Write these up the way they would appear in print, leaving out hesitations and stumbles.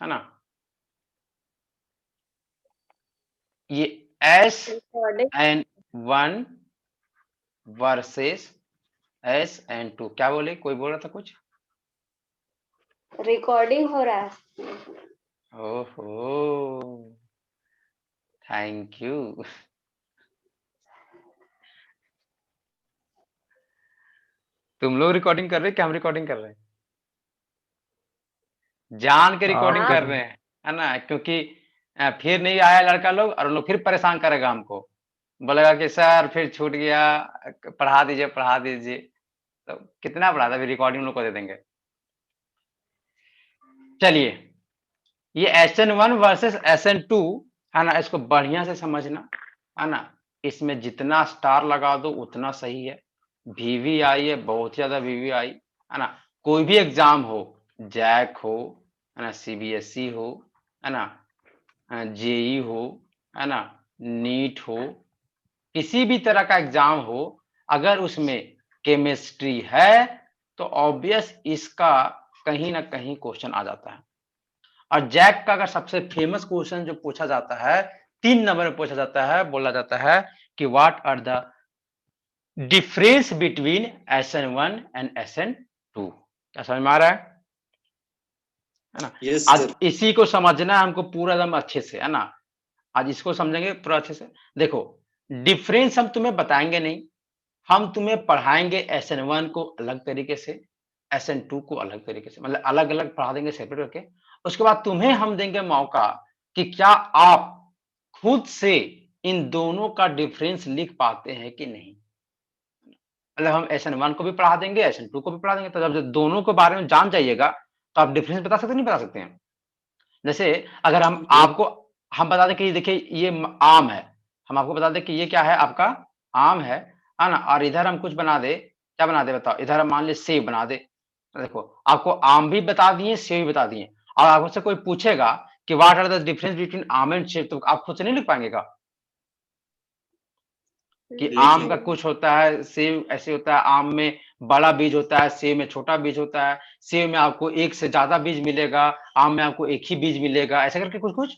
है ना। ये SN1 वर्सेस SN2, क्या बोले, कोई बोल रहा था कुछ? रिकॉर्डिंग हो रहा है। ओहो, थैंक यू। तुम लोग रिकॉर्डिंग कर रहे हैं क्या, हम रिकॉर्डिंग कर रहे हैं? जान के रिकॉर्डिंग कर रहे हैं, है ना, क्योंकि फिर नहीं आया लड़का लोग और लोग फिर परेशान करेगा हमको, बोलेगा कि सर फिर छूट गया, पढ़ा दीजिए पढ़ा दीजिए। तो कितना पढ़ा था, फिर रिकॉर्डिंग लोग को दे देंगे। चलिए, ये SN1 वर्सेस SN2 है ना, इसको बढ़िया से समझना, है ना। इसमें जितना स्टार लगा दो उतना सही है। VVI है, बहुत ज्यादा VVI, है ना। कोई भी एग्जाम हो, जैक हो, है ना, CBSE हो, है ना, JEE हो, है ना, नीट हो, किसी भी तरह का एग्जाम हो, अगर उसमें केमिस्ट्री है तो ऑब्वियस इसका कहीं ना कहीं क्वेश्चन आ जाता है। और जैक का अगर सबसे फेमस क्वेश्चन जो पूछा जाता है, 3 नंबर में पूछा जाता है, बोला जाता है कि what are the difference between SN1 and SN2। क्या समझ में आ रहा है ना। Yes, आज sir. इसी को समझना है हमको पूरा एकदम अच्छे से, है ना। आज इसको समझेंगे पूरा अच्छे से। देखो, डिफरेंस हम तुम्हें बताएंगे नहीं, हम तुम्हें पढ़ाएंगे SN1 को अलग तरीके से, SN2 को अलग तरीके से, मतलब अलग अलग पढ़ा देंगे सेपरेट करके। उसके बाद तुम्हें हम देंगे मौका कि क्या आप खुद से इन दोनों का डिफरेंस लिख पाते हैं कि नहीं। मतलब हम SN1 को भी पढ़ा देंगे, SN2 को भी पढ़ा देंगे, तो जब दोनों के बारे में जान जाइएगा तो आप डिफरेंस बता सकते नहीं बता सकते हैं। जैसे अगर हम आपको हम बता दें कि देखिए ये आम है, हम आपको बता दें कि ये क्या है, आपका आम है ना, और इधर हम कुछ बना दे, क्या बना दे बताओ, इधर हम मान लीजिए सेब बना दे। देखो, आपको आम भी बता दिए, सेब भी बता दिए, और आपसे कोई पूछेगा कि what are the difference between आम एंड सेब, तो आप खुद से नहीं लिख पाएंगे कि आम का कुछ होता है, सेब ऐसे होता है, आम में बड़ा बीज होता है, सेब में छोटा बीज होता है, सेब में आपको एक से ज्यादा बीज मिलेगा, आम में आपको एक ही बीज मिलेगा, ऐसा करके कुछ कुछ।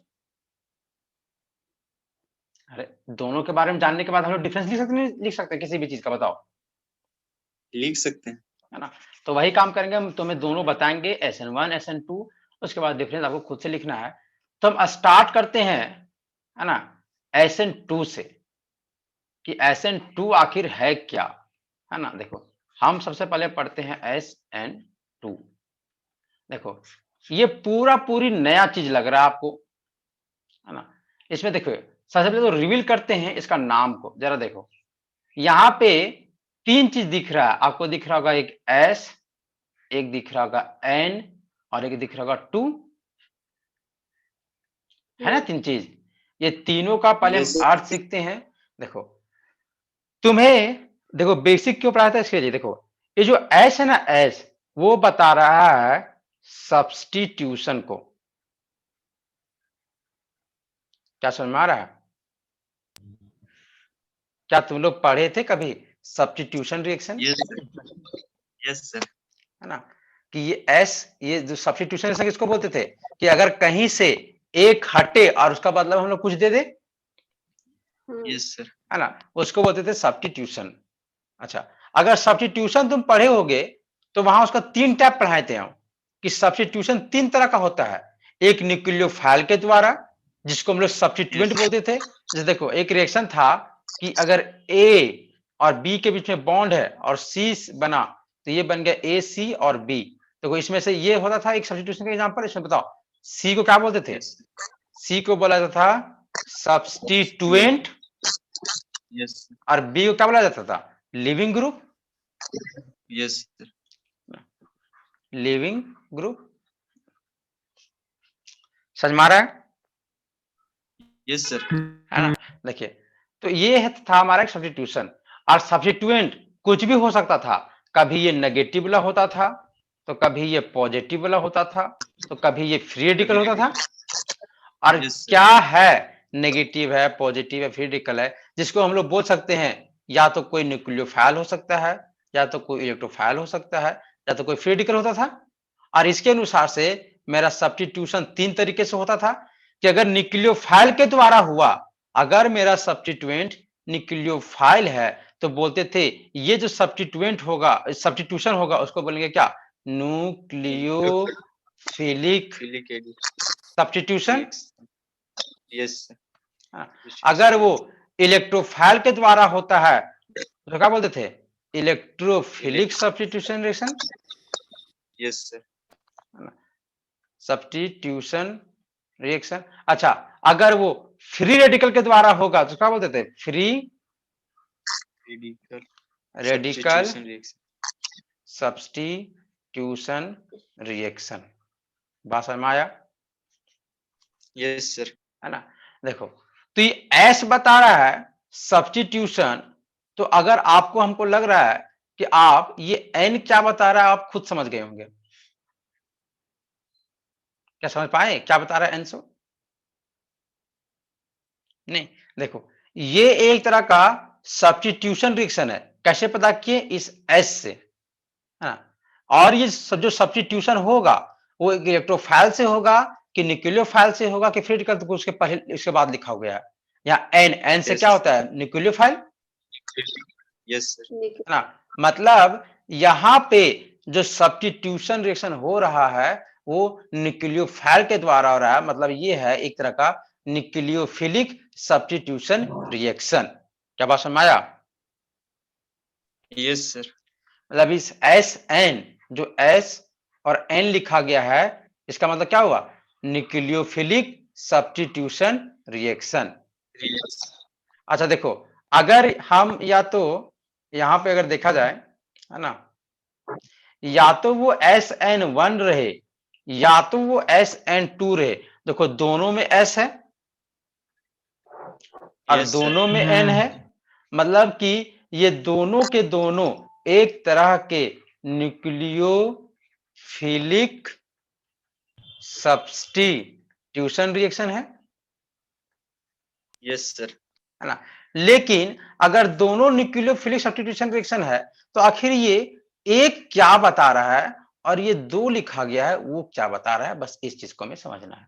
अरे, दोनों के बारे में जानने के बाद हम लोग डिफरेंस लिख सकते नहीं लिख सकते किसी भी चीज का, बताओ। लिख सकते हैं। है ना। तो वही काम करेंगे, हम तुम्हें दोनों बताएंगे, SN1 SN2, उसके बाद डिफरेंस आपको खुद से लिखना है। तो हम स्टार्ट करते हैं, है ना, SN2 से, कि SN2 आखिर है क्या, है ना। देखो, हम सबसे पहले पढ़ते हैं SN2। देखो, ये पूरी नया चीज लग रहा है आपको, है ना। इसमें देखो, सबसे पहले तो रिवील करते हैं इसका नाम को, जरा देखो, यहाँ पे 3 चीज दिख रहा है आपको, दिख रहा होगा एक S, एक दिख रहा होगा N, और एक दिख रहा होगा 2, है ना, 3 चीज। ये तीनों का पहले हम अर्थ सीखते हैं। देखो, तुम्हें देखो बेसिक क्यों पढ़ाया था इसके लिए, देखो ये जो S है ना, S वो बता रहा है सब्स्टिट्यूशन को। क्या समझ में आ रहा है? क्या तुम लोग पढ़े थे कभी सब्स्टिट्यूशन रिएक्शन? Yes sir. है ना, कि ये S, ये जो सब्स्टिट्यूशन रिएक्शन किसको बोलते थे, कि अगर कहीं से एक हटे और उसका बदला हम लोग कुछ दे दे, यस सर। है ना, उसको बोलते थे सब्स्टिट्यूशन। अच्छा, अगर सब्स्टिट्यूशन तुम पढ़े होगे तो वहां उसका 3 टाइप पढ़ाए थे हम, कि सब्स्टिट्यूशन 3 तरह का होता है। एक न्यूक्लियोफाइल के द्वारा, जिसको हम लोग सब्स्टिट्यूएंट बोलते थे। जैसे देखो, एक रिएक्शन था कि अगर A और B के बीच में बॉन्ड है और C बना, तो ये बन गया AC और B। तो इसमें से ये होता था एक सब्स्टिट्यूशन का एग्जांपल। इसमें बताओ C को क्या बोलते थे? C को बोला जाता था सब्स्टिट्यूएंट, यस। और B को क्या बोला जाता था? Leaving group. Yes sir. Leaving group. समझ में आ रहा है? Yes sir. है ना। देखिए, तो ये था हमारा एक सब्स्टिट्यूशन। और सब्स्टिट्यूएंट कुछ भी हो सकता था, कभी ये नेगेटिव वाला होता था, तो कभी ये पॉजिटिव वाला होता था, तो कभी ये फ्री रेडिकल होता था। और क्या है, नेगेटिव है, पॉजिटिव है, फ्री रेडिकल है, जिसको हम लोग बोल सकते हैं या तो कोई न्यूक्लियोफाइल हो सकता है, या तो कोई इलेक्ट्रोफाइल हो सकता है, या तो कोई फ्री रेडिकल होता था। और इसके अनुसार से मेरा सब्स्टिट्यूशन 3 तरीके से होता था कि अगर न्यूक्लियोफाइल के द्वारा हुआ, अगर मेरा सब्स्टिट्यूएंट न्यूक्लियोफाइल है तो बोलते थे ये जो सब्स्टिट्यूएंट होगा, सब्स्टिट्यूशन होगा, उसको बोलेंगे क्या? Nucleophilic philic edit substitution. Yes अगर वो इलेक्ट्रोफाइल के द्वारा होता है तो क्या बोलते थे? Electrophilic substitution reaction. Yes sir substitution reaction. अच्छा, अगर वो फ्री रेडिकल के द्वारा होगा तो क्या बोलते थे? Free radical radical substitution reaction substitution reaction. बात समझ में आया? यस सर है ना? देखो, तो ये एस बता रहा है सब्स्टिट्यूशन, तो अगर आपको हमको लग रहा है कि आप ये एन क्या बता रहा है, आप खुद समझ गए होंगे। क्या समझ पाए क्या बता रहा है एन? सो नहीं, देखो, ये एक तरह का सब्स्टिट्यूशन रिएक्शन है। कैसे पता किए? इस एस से, है ना? और ये जो सब्स्टिट्यूशन होगा वो इलेक्ट्रोफाइल से होगा कि न्यूक्लियोफाइल से होगा कि फ्री रेडिकल, तो उसके पहले इसके बाद लिखा हुआ है यहाँ एन से क्या होता है? न्यूक्लियोफाइल, यस सर है ना? मतलब यहाँ पे जो सब्स्टिट्यूशन रिएक्शन हो रहा है वो न्यूक्लियोफाइल के द्वारा हो रहा है। मतलब ये है एक तरह का न्यूक्लियोफिलिक सब्स्टिट्यूशन रिएक्शन। क्या बात समझ में आया? यस सर मतलब इस एस एन, जो एस और एन लिखा गया है, इसका मतलब क्या हुआ? Nucleophilic substitution reaction. अच्छा देखो, अगर हम या तो यहाँ पे अगर देखा जाए, है ना, या तो वो एस एन वन रहे या तो वो एस एन टू रहे। देखो, दोनों में एस है और यस सर दोनों में एन है, मतलब कि ये दोनों के दोनों एक तरह के न्यूक्लियोफिलिक सब्स्टिट्यूशन रिएक्शन है यस सर ना? लेकिन अगर दोनों न्यूक्लियोफिलिक सब्स्टिट्यूशन रिएक्शन है तो आखिर ये एक क्या बता रहा है और ये दो लिखा गया है वो क्या बता रहा है? बस इस चीज को हमें समझना है।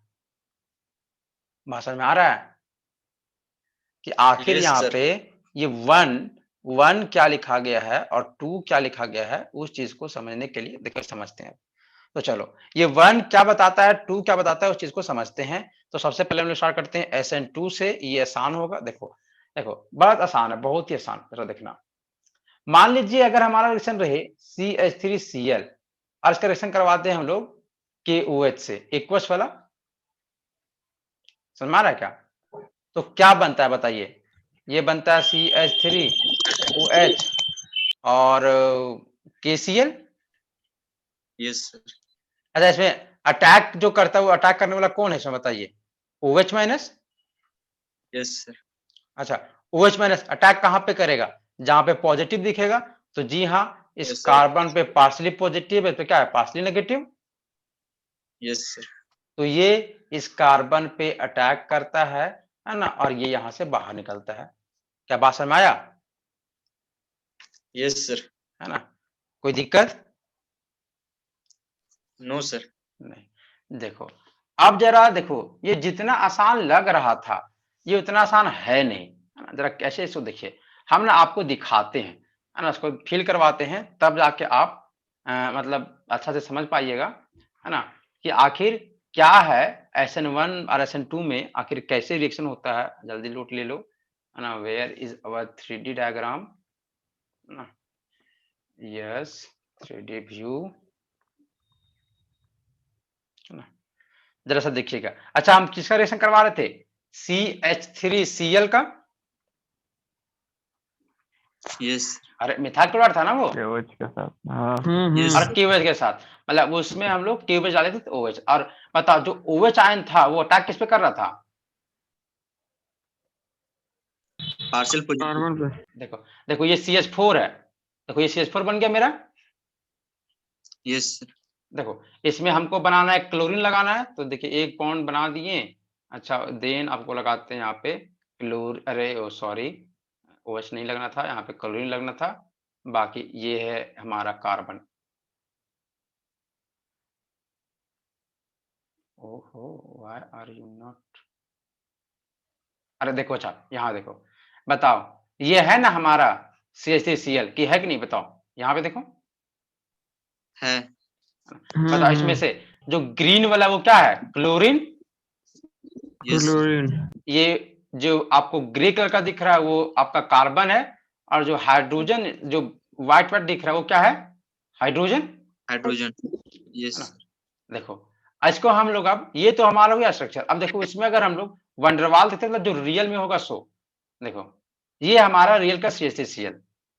भाषण में आ रहा है कि आखिर यस यहाँ सर पे ये वन क्या लिखा गया है और टू क्या लिखा गया है, उस चीज को समझने के लिए देखो समझते हैं। तो चलो, ये वन क्या बताता है, टू क्या बताता है, उस चीज को समझते हैं। तो सबसे पहले हम लोग स्टार्ट करते हैं एस एन टू से। ये आसान होगा। देखो देखो, बहुत आसान है, बहुत ही आसान। जरा देखना, मान लीजिए अगर हमारा रिएक्शन रहे CH3Cl और इसका रिएक्शन करवाते हैं हम लोग KOH से, एक्वस वाला। समझ में आ रहा है क्या? तो क्या बनता है बताइए? ये बनता है CH3OH और KCl। यस सर अच्छा, इसमें अटैक जो करता है वो अटैक करने वाला कौन है इसमें बताइए? OH minus. यस सर अच्छा, OH माइनस अटैक कहां पे करेगा? जहां पे पॉजिटिव दिखेगा। तो जी हाँ, इस यस सर कार्बन पे पार्शली पॉजिटिव है तो क्या है? Partially negative. यस सर तो ये इस कार्बन पे अटैक करता है ना, और ये यहां से बाहर निकलता है। क्या बात समझ में आया? यस सर है ना? कोई दिक्कत नो सर नहीं? देखो, अब जरा देखो, ये जितना आसान लग रहा था ये उतना आसान है नहीं, है ना? जरा कैसे इसको देखिए, हम ना आपको दिखाते हैं, है ना, उसको फील करवाते हैं, तब जाके आप मतलब अच्छा से समझ पाइएगा, है ना, कि आखिर क्या है SN1 और SN2 में, आखिर कैसे रिएक्शन होता है। जल्दी नोट ले लो, है ना। Where is our 3D diagram? ना, यस, 3D व्यू, है ना। जरा सा देखिएगा। अच्छा, हम किसका रिएक्शन करवा रहे थे? CH3Cl का। यस अरे मिथाइल क्लोराइड था ना वो, KOH के साथ हाँ यस और KOH के साथ। मतलब उसमें हम लोग KOH डाले थे तो OH। और बताओ, जो OH आयन था वो अटैक किस पे कर रहा था? पार्शियल पॉजिटिव कार्बन पे देखो देखो, ये CH4 है। देखो, ये CH4 बन गया मेरा। यस सर देखो, इसमें हमको बनाना है, क्लोरीन लगाना है, तो देखिए एक बॉन्ड बना दिए। अच्छा, देन आपको लगाते हैं यहाँ पे क्लोर, अरे ओ सॉरी, OH नहीं लगना था, यहाँ पे क्लोरीन लगना था। बाकी ये है हमारा कार्बन। ओहो, व्हाई आर यू नॉट? अरे देखो, अच्छा यहाँ देखो, बताओ, ये है ना हमारा CH3Cl की है कि नहीं बताओ? यहाँ पे देखो, है। बताओ इसमें से जो ग्रीन वाला वो क्या है? क्लोरीन। Yes sir. क्लोरीन। ये जो आपको ग्रे कलर का दिख रहा है वो आपका कार्बन है, और जो हाइड्रोजन जो व्हाइट व्हाइट दिख रहा है वो क्या है? Hydrogen, hydrogen. है यस। ना? देखो, इसको हम लोग, अब ये तो हमारा हो गया स्ट्रक्चर। अब देखो इसमें अगर हम लोग वंडरवाल देखते हैं, मतलब जो रियल में होगा सो देखो, ये हमारा रियल का CH3Cl।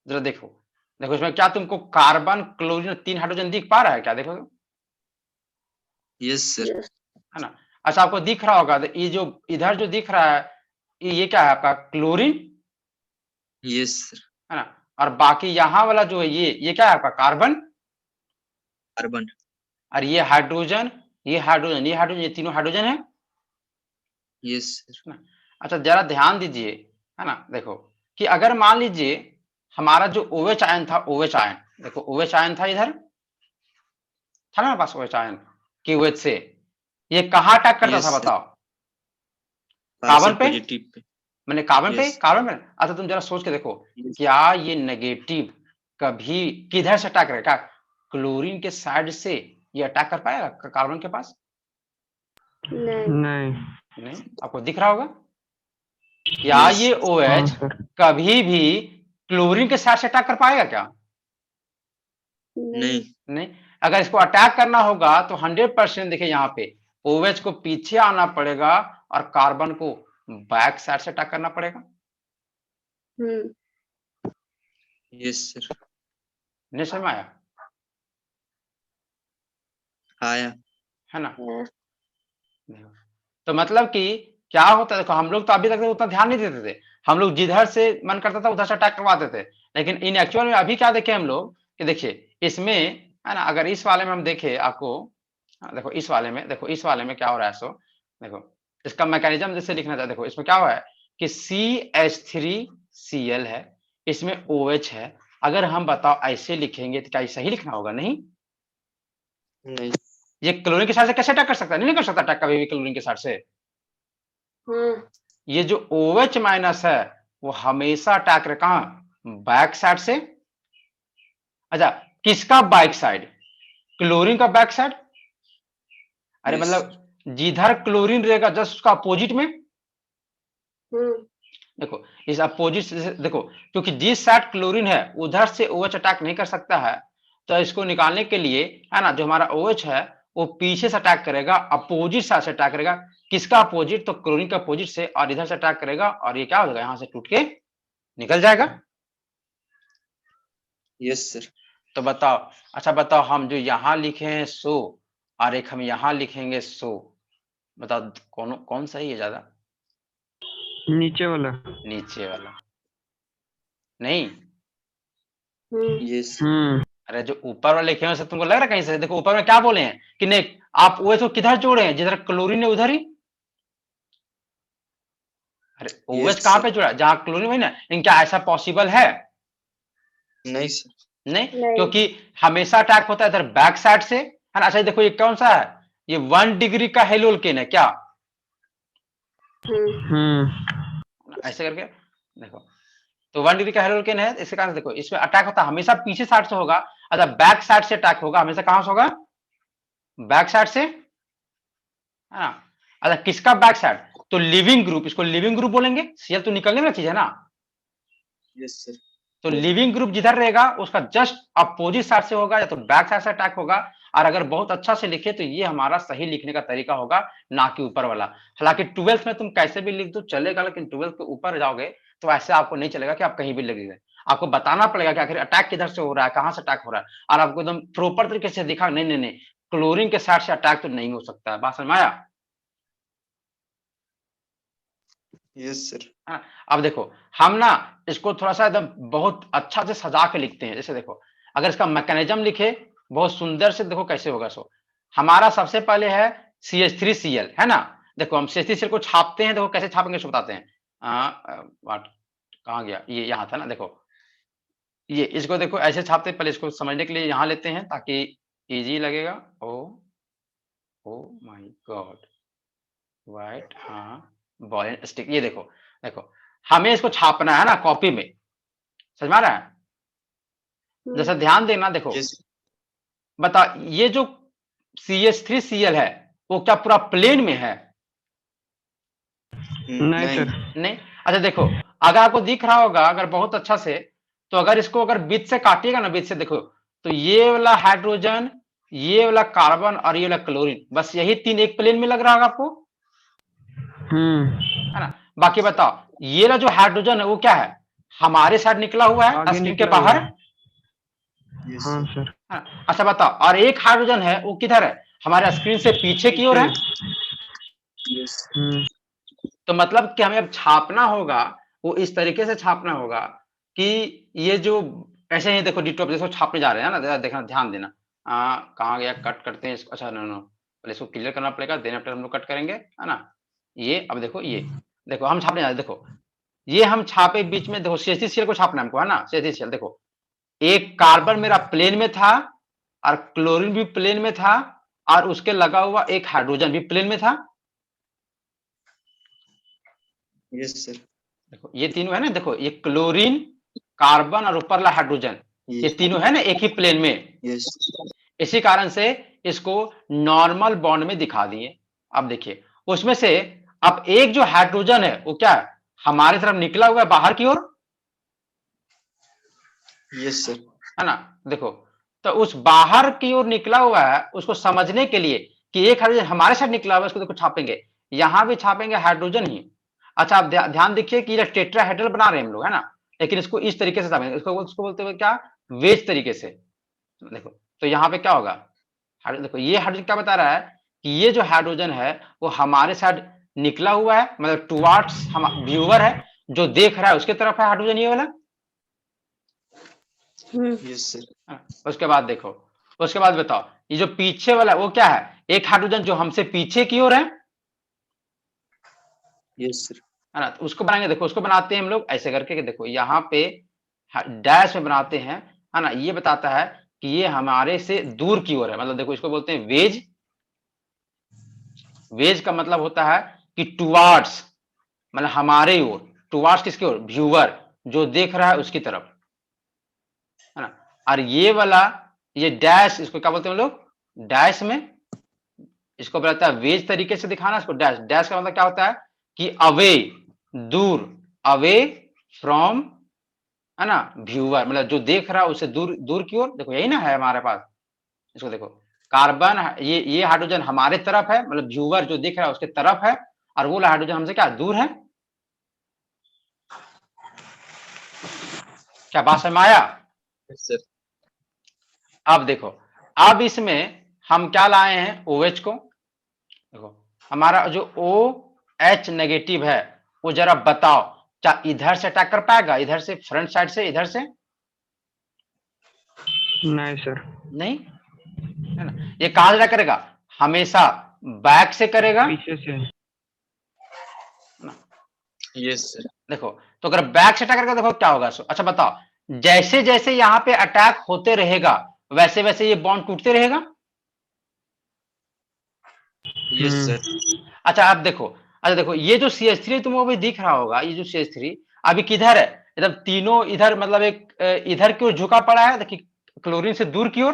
जरा देखो, देखो इसमें क्या तुमको कार्बन, क्लोरीन, 3 हाइड्रोजन दिख पा रहा है क्या? देखो तो, यस सर। है ना? अच्छा, आपको दिख रहा होगा, तो ये जो इधर जो दिख रहा है, ये क्या है आपका? Chlorine, yes sir. है ना? और बाकी यहाँ वाला जो है ये क्या है आपका? कार्बन। कार्बन। और ये हाइड्रोजन, ये हाइड्रोजन, ये हाइड्रोजन, ये तीनों हाइड्रोजन है यस सर। ना? अच्छा जरा ध्यान दीजिए, है ना? देखो कि अगर मान लीजिए हमारा जो OH आयन था, OH आयन, देखो OH आयन था, इधर था ना हमारे पास OH आयन कि OH से ये कहाँ अटैक करता था यस सर। बताओ? पार्शियल कार्बन पे, पॉजिटिव पे। मैंने कार्बन पे, यस। कार्बन पे। अच्छा तुम जरा सोच के देखो, यस। क्या ये नेगेटिव कभी किधर से अटैक करेगा? क्लोरीन के साइड से ये अटैक कर पाएगा कार्बन के पास? नहीं। नहीं। आपको दिख रहा होगा, क्या यस। ये हाँ OH सर। कभी भी क्लोरीन के साथ से अटैक कर पाएगा क्या? नहीं। नहीं। अगर इसको अटैक करना होगा तो 100% देखिए यहाँ पे OH को पीछे आना पड़ेगा और कार्बन को बैक साइड से अटैक करना पड़ेगा। Yes sir. नहीं समझ में आया? आया। है ना? देखो, तो मतलब कि क्या होता है, देखो हम लोग तो अभी तक उतना ध्यान नहीं देते थे, हम लोग जिधर से मन करता था उधर से अटैक करवाते थे। लेकिन इन एक्चुअल में अभी क्या देखे हम लोग कि देखिए इसमें, है ना, अगर इस वाले में हम देखें आपको, देखो इस वाले में, देखो इस वाले में क्या हो रहा है सो देखो, इसका मैकेनिज्म जैसे लिखना चाहते, देखो इसमें क्या हुआ है कि CH3Cl है, इसमें OH है। अगर हम बताओ ऐसे लिखेंगे तो क्या ये सही लिखना होगा? नहीं। नहीं। ये क्लोरीन के साथ से कैसे अटैक कर सकता है? नहीं कर सकता अटैक कभी भी क्लोरीन के साथ से। ये जो OH माइनस है वो हमेशा अटैक करे कहां? बैक साइड से। अच्छा, किसका बैक साइड? क्लोरीन का बैक साइड। अरे यस। मतलब जिधर क्लोरीन रहेगा जस्ट उसका अपोजिट में। देखो इस अपोजिट से देखो, क्योंकि जिस साइड क्लोरीन है उधर से OH अटैक नहीं कर सकता है, तो इसको निकालने के लिए, है ना, जो हमारा OH है वो पीछे से अटैक करेगा, अपोजिट साइड से अटैक करेगा। किसका अपोजिट? तो क्लोरीन का अपोजिट से, और इधर से अटैक करेगा और ये क्या हो जाएगा? यहां से टूट के निकल जाएगा। Yes sir. तो बताओ, अच्छा बताओ, हम जो यहाँ लिखे हैं सो और एक हम यहाँ लिखेंगे सो, बताओ कौन सही है ज्यादा? नीचे वाला। नीचे वाला। नहीं, यस। अरे जो ऊपर वाले लिखे हैं उससे तुमको लग रहा है कहीं से? देखो ऊपर में क्या बोले हैं कि नहीं, आप वो तो किधर जोड़े हैं? जिधर क्लोरीन है उधर ही। अरे OH यस कहाँ सर। पे जुड़ा? जहां क्लोरीन है ना। लेकिन क्या ऐसा पॉसिबल है? नहीं सर। नहीं, क्योंकि हमेशा अटैक होता है इधर बैक साइड से, है ना? अच्छा देखो ये कौन सा है? ये 1 डिग्री का हेलोल्केन है क्या? ऐसे करके देखो, तो 1 डिग्री का हेलोल्केन है, इसके कारण देखो इसमें अटैक होता है हमेशा पीछे साइड से होगा। अच्छा बैक साइड से अटैक होगा हमेशा कहां से होगा? बैक साइड से, है ना? अच्छा किसका बैक साइड? तो लिविंग ग्रुप, इसको लिविंग ग्रुप बोलेंगे। Cl तो निकलने वाला चीज है ना। Yes sir. तो लिविंग ग्रुप जिधर रहेगा उसका जस्ट अपोजिट साइड से होगा, या तो बैक साइड से अटैक होगा। और अगर बहुत अच्छा से लिखे तो ये हमारा सही लिखने का तरीका होगा, ना कि ऊपर वाला। हालांकि 12th में तुम कैसे भी लिख दो चलेगा, लेकिन 12th के ऊपर जाओगे तो ऐसे आपको नहीं चलेगा कि आप कहीं भी लिख दें। आपको बताना पड़ेगा कि आखिर अटैक किधर से हो रहा है, कहां से अटैक हो रहा है, और आपको एकदम प्रॉपर तरीके से दिखा नहीं नहीं नहीं, क्लोरीन के साइड से अटैक तो नहीं हो सकता है। बात समझ में आया? Yes sir. हाँ, अब देखो हम ना इसको थोड़ा सा एकदम बहुत अच्छा से सजा के लिखते हैं। जैसे देखो अगर इसका मैकेनिज्म लिखे बहुत सुंदर से, देखो कैसे होगा सो। हमारा सबसे पहले है CH3Cl, है ना? देखो हम CH3Cl को छापते हैं, देखो कैसे छापेंगे इसको बताते हैं। वाट कहाँ गया? ये यहाँ था ना। देखो ये इसको देखो ऐसे छापते हैं, पहले इसको समझने के लिए यहाँ लेते हैं ताकि इजी लगेगा। ओ माय गॉड, व्हाइट, हाँ, बॉल एंड स्टिक। ये देखो, देखो हमें इसको छापना है ना कॉपी में, समझ में आ रहा है? जैसे ध्यान देना, देखो यस बता, ये जो CH3Cl है वो क्या पूरा प्लेन में है? नहीं नहीं सर। नहीं। अच्छा देखो, अगर आपको दिख रहा होगा अगर बहुत अच्छा से, तो अगर इसको अगर बीच से काटिएगा ना, बीच से देखो, तो ये वाला हाइड्रोजन, ये वाला कार्बन और ये वाला क्लोरीन, बस यही तीन एक प्लेन में लग रहा होगा आपको, है ना? बाकी बताओ, ये वाला जो हाइड्रोजन है वो क्या है? हमारे साइड निकला हुआ है आगे स्क्रीन के निकला हुआ बाहर, है। यस हाँ सर सर। है ना? अच्छा बताओ, और एक हाइड्रोजन है वो किधर है? हमारे स्क्रीन से पीछे की ओर पीछे। है। यस तो मतलब कि हमें अब छापना होगा, वो इस तरीके से छापना होगा कि ये जो, ऐसे ही देखो डिटो जैसे छापने जा रहे हैं ना, देखना ध्यान देना। कहाँ गया, कट करते हैं इसको, अच्छा नो नो, पहले इसको क्लियर करना पड़ेगा, देन आफ्टर हम लोग कट करेंगे, है ना? ये अब देखो, ये देखो हम छापने जा रहे हैं, देखो ये हम छापे बीच में, देखो CH3Cl को छापना है हमको, है ना? CH3Cl देखो, एक कार्बन मेरा प्लेन में था और क्लोरीन भी प्लेन में था और उसके लगा हुआ एक हाइड्रोजन भी प्लेन में था। यस सर देखो ये तीनों है ना, देखो ये क्लोरीन, कार्बन और ऊपर वाला हाइड्रोजन, ये तीनों है ना एक ही प्लेन में। यस इसी कारण से इसको नॉर्मल बॉन्ड में दिखा दिए। अब देखिए उसमें से अब एक जो हाइड्रोजन है वो क्या है? हमारी तरफ निकला हुआ है बाहर की ओर, यस सर है ना? देखो, तो उस बाहर की ओर निकला हुआ है, उसको समझने के लिए कि एक हाइड्रोजन हमारे साथ निकला हुआ है, उसको देखो छापेंगे, यहां भी छापेंगे हाइड्रोजन ही। अच्छा, आप ध्यान देखिए कि ये टेट्राहेड्रल बना रहे हैं हम लोग, है ना? लेकिन इसको इस तरीके से छापेंगे, उसको बोलते हुए क्या, वेज तरीके से। देखो, तो यहाँ पे क्या होगा, देखो ये हाइड्रोजन क्या बता रहा है कि ये जो हाइड्रोजन है वो हमारे साथ निकला हुआ है, मतलब टुवार्ड्स हम व्यूअर है, जो देख रहा है उसके तरफ है हाइड्रोजन ये वाला। यस सर उसके बाद देखो, उसके बाद बताओ, ये जो पीछे वाला वो क्या है? एक हाइड्रोजन जो हमसे पीछे की ओर यस सर है ना? तो उसको बनाएंगे, देखो उसको बनाते हैं हम लोग ऐसे करके कि देखो यहाँ पे डैश में बनाते हैं, है ना? ये बताता है कि ये हमारे से दूर की ओर है, मतलब देखो इसको बोलते हैं वेज। वेज का मतलब होता है कि टुवार्ड्स, मतलब हमारे ओर, टुवार्ड्स किसकी ओर? व्यूअर, जो देख रहा है उसकी तरफ, है ना? और ये वाला, ये डैश, इसको क्या बोलते हैं हम लोग? डैश में, इसको बताता है वेज तरीके से दिखाना, इसको डैश। डैश का मतलब क्या होता है कि अवे, दूर, अवे फ्रॉम, है ना? व्यूअर, मतलब जो देख रहा है उससे दूर, दूर की ओर। देखो यही ना है हमारे पास, इसको देखो, कार्बन, ये हाइड्रोजन हमारे तरफ है, मतलब व्यूअर जो देख रहा है उसके तरफ है, और वो हाइड्रोजन हमसे क्या दूर है। क्या बात समझ में आया? यस सर अब देखो, अब इसमें हम क्या लाए हैं? OH को। देखो हमारा जो OH नेगेटिव है वो जरा बताओ, क्या इधर से अटैक कर पाएगा, इधर से, फ्रंट साइड से, इधर से? नहीं सर। नहीं, है ना? ये कहां से अटैक करेगा? हमेशा बैक से करेगा पीछे से। ना। यस सर देखो, तो अगर बैक से अटैक करेगा, देखो क्या होगा। अच्छा बताओ, जैसे जैसे यहाँ पे अटैक होते रहेगा वैसे वैसे ये बॉन्ड टूटते रहेगा। यस सर अच्छा अब देखो, अच्छा देखो, ये जो CH3 तुमको अभी दिख रहा होगा, ये जो CH3 अभी किधर है? मतलब तीनों इधर, मतलब एक इधर की ओर झुका पड़ा है, देखिए क्लोरीन से दूर की ओर।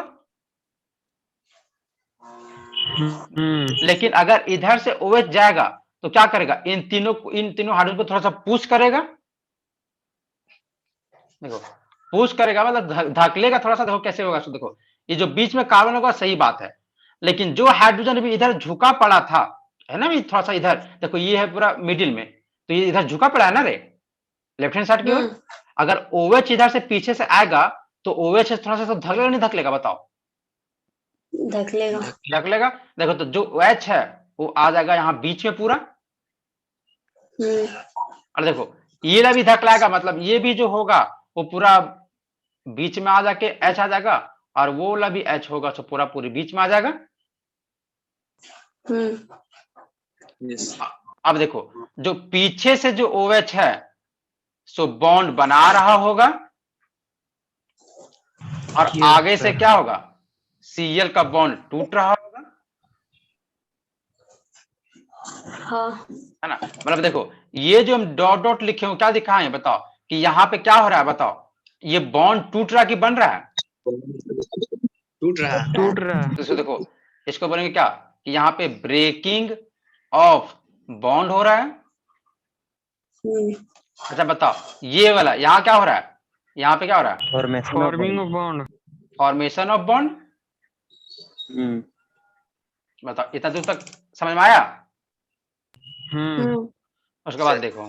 लेकिन अगर इधर से OH जाएगा तो क्या करेगा? इन तीनों हाइड्रोजन को थोड़ा सा पुश करेगा। देखो, पुश करेगा मतलब धकेलेगा थोड़ा सा। देखो कैसे होगा, देखो ये जो बीच में कार्बन होगा सही बात है, लेकिन जो हाइड्रोजन भी इधर झुका पड़ा था, है ना, थोड़ा सा इधर देखो, ये है पूरा मिडिल में, तो ये इधर झुका पड़ा है ना रे, लेफ्ट हैंड साइड की ओर। अगर OH इधर से पीछे से आएगा तो OH से थोड़ा सा धकेलेगा नहीं धकेलेगा? बताओ। धकेलेगा। धकेलेगा। देखो तो जो OH है वो आ जाएगा यहाँ बीच में पूरा, और देखो ये भी धकलाएगा, मतलब ये भी जो होगा वो पूरा बीच में आ जाके H आ जाएगा, और वो वाला भी H होगा तो पूरा पूरी बीच में आ जाएगा। यस अब देखो, जो पीछे से जो OH है सो बॉन्ड बना रहा होगा, और आगे से क्या होगा? Cl का बॉन्ड टूट रहा होगा। हाँ है ना। मतलब देखो ये जो हम डॉट डॉट लिखे हो क्या दिखाए हैं बताओ कि यहाँ पे क्या हो रहा है बताओ, ये बॉन्ड टूट रहा कि बन रहा है? टूट रहा है। टूट रहा है। तो इसको देखो, इसको बोलेंगे क्या कि यहाँ पे ब्रेकिंग ऑफ बॉन्ड हो रहा है। अच्छा बताओ ये वाला यहाँ क्या हो रहा है, यहाँ पे क्या हो रहा है? Forming of bond. Formation of bond. Hmm, बताओ इतना दूर तक समझ में आया? हम्म। उसके बाद देखो